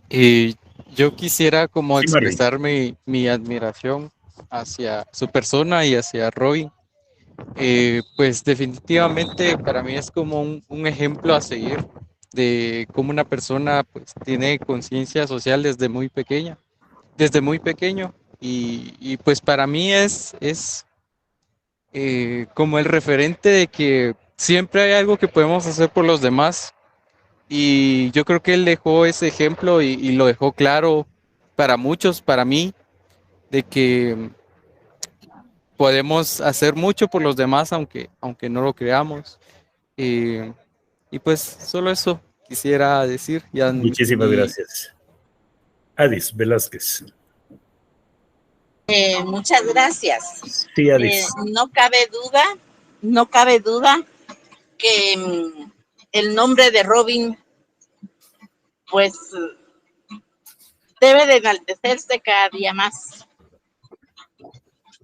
Y yo quisiera como
Sí, Marvin.
expresar mi admiración hacia su persona y hacia Robin. Pues definitivamente para mí es como un ejemplo a seguir de cómo una persona pues tiene conciencia social desde muy pequeño. Y pues para mí es como el referente de que siempre hay algo que podemos hacer por los demás. Y yo creo que él dejó ese ejemplo y lo dejó claro para muchos, para mí, de que podemos hacer mucho por los demás aunque no lo creamos. Eh, y pues solo eso quisiera decir.
Muchísimas gracias. Adis Velázquez.
Muchas gracias.
Sí, Adis.
No cabe duda que el nombre de Robin, pues, debe de enaltecerse cada día más.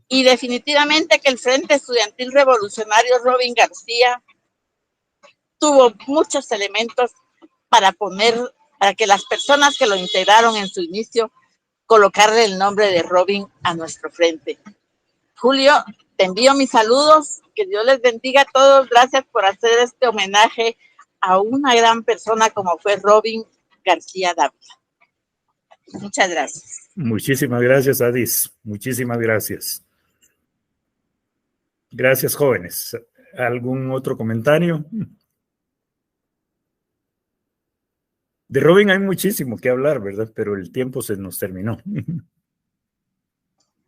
Y definitivamente que el Frente Estudiantil Revolucionario Robin García tuvo muchos elementos para que las personas que lo integraron en su inicio, colocarle el nombre de Robin a nuestro frente. Julio, te envío mis saludos, que Dios les bendiga a todos, gracias por hacer este homenaje a una gran persona como fue Robin García Dávila. Muchas gracias.
Muchísimas gracias, Adis. Muchísimas gracias. Gracias, jóvenes. ¿Algún otro comentario? De Robin hay muchísimo que hablar, ¿verdad? Pero el tiempo se nos terminó.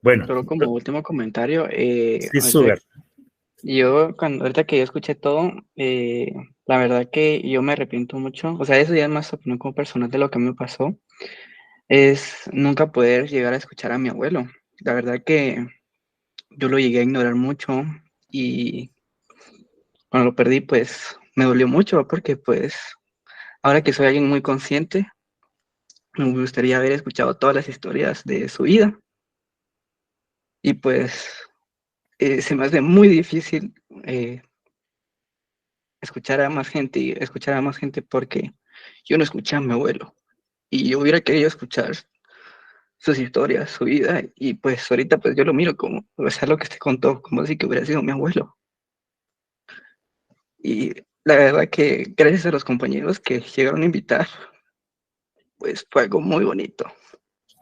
Bueno.
Solo como último comentario,
Sí, Sugar.
ahorita que yo escuché todo, la verdad que yo me arrepiento mucho, o sea, eso ya es más opinión como personal de lo que me pasó, es nunca poder llegar a escuchar a mi abuelo. La verdad que yo lo llegué a ignorar mucho y cuando lo perdí, pues me dolió mucho porque pues ahora que soy alguien muy consciente, me gustaría haber escuchado todas las historias de su vida. Y pues se me hace muy difícil escuchar a más gente y escuchar a más gente porque yo no escuché a mi abuelo y yo hubiera querido escuchar sus historias, su vida, y pues ahorita pues yo lo miro como, o sea, lo que te contó, como si que hubiera sido mi abuelo. Y la verdad que gracias a los compañeros que llegaron a invitar, pues fue algo muy bonito.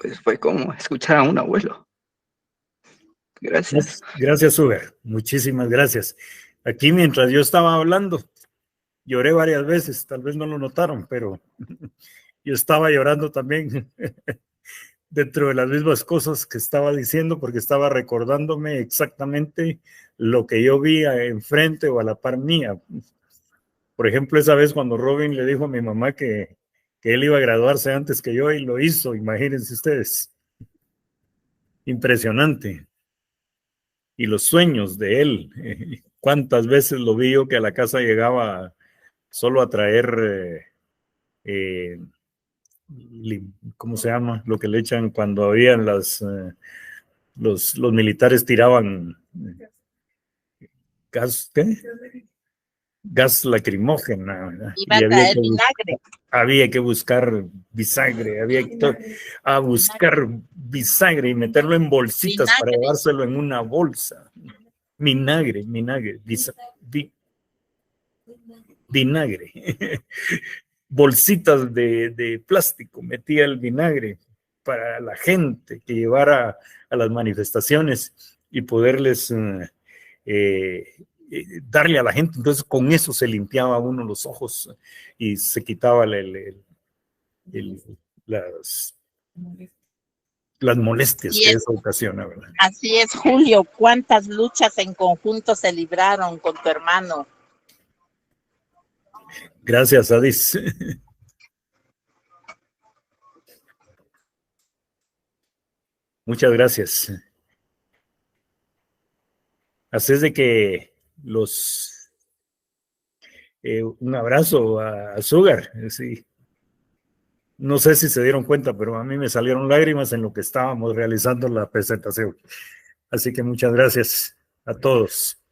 Pues fue como escuchar a un abuelo. Gracias.
Gracias, Uber. Muchísimas gracias. Aquí mientras yo estaba hablando, lloré varias veces, tal vez no lo notaron, pero yo estaba llorando también dentro de las mismas cosas que estaba diciendo, porque estaba recordándome exactamente lo que yo vi enfrente o a la par mía. Por ejemplo, esa vez cuando Robin le dijo a mi mamá que él iba a graduarse antes que yo y lo hizo, imagínense ustedes. Impresionante. Y los sueños de él. ¿Cuántas veces lo vi yo que a la casa llegaba solo a traer, ¿cómo se llama? Lo que le echan cuando habían los militares tiraban gas, ¿qué? Gas lacrimógena, ¿verdad?
Iba a traer vinagre.
Había que buscar bisagre, a buscar bisagre y meterlo en bolsitas para llevárselo en una bolsa. Vinagre, vinagre. Bolsitas de plástico, metía el vinagre para la gente que llevara a las manifestaciones y poderles darle a la gente. Entonces con eso se limpiaba uno los ojos y se quitaba las molestias que eso ocasiona, ¿verdad?
Así es, Julio. ¿Cuántas luchas en conjunto se libraron con tu hermano?
Gracias, Adis. Muchas gracias. Así es de que un abrazo a Sugar, sí. No sé si se dieron cuenta, pero a mí me salieron lágrimas en lo que estábamos realizando la presentación. Así que muchas gracias a todos.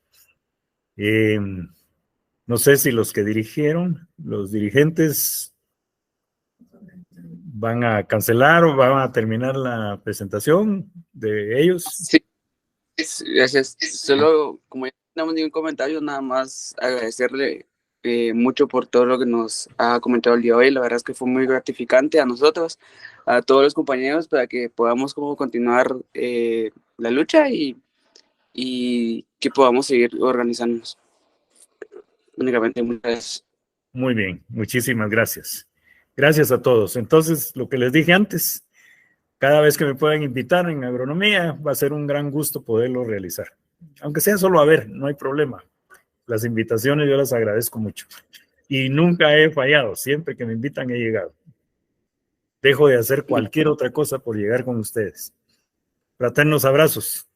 No sé si los que dirigieron, los dirigentes, van a cancelar o van a terminar la presentación de ellos.
Sí, gracias. Solo, como ya no tenemos ningún comentario, nada más agradecerle mucho por todo lo que nos ha comentado el día de hoy. La verdad es que fue muy gratificante a nosotros, a todos los compañeros, para que podamos como continuar la lucha y que podamos seguir organizándonos. Únicamente, muchas gracias.
Muy bien, muchísimas gracias. Gracias a todos. Entonces, lo que les dije antes, cada vez que me puedan invitar en agronomía, va a ser un gran gusto poderlo realizar. Aunque sea solo a ver, no hay problema. Las invitaciones yo las agradezco mucho. Y nunca he fallado, siempre que me invitan he llegado. Dejo de hacer cualquier otra cosa por llegar con ustedes. Fraternos abrazos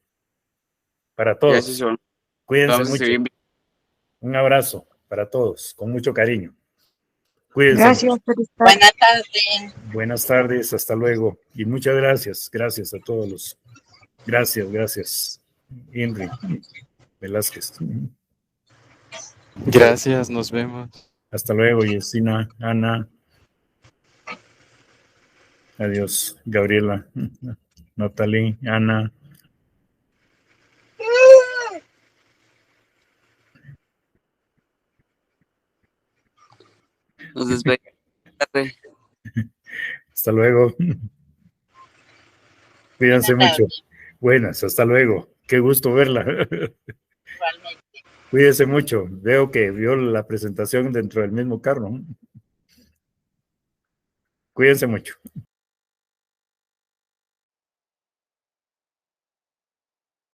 para todos.
Gracias, Juan.
Cuídense mucho. Un abrazo para todos, con mucho cariño. Cuídense.
Gracias.
Buenas tardes.
Buenas tardes, hasta luego. Y muchas gracias. Gracias a todos los. Gracias. Henry Velázquez.
Gracias, nos vemos.
Hasta luego, Yesina, Ana. Adiós, Gabriela, Natalie, Ana.
Nos despedimos.
Hasta luego. Cuídense mucho. Buenas, hasta luego. Qué gusto verla.
Igualmente.
Cuídense mucho. Veo que vio la presentación dentro del mismo carro. Cuídense mucho.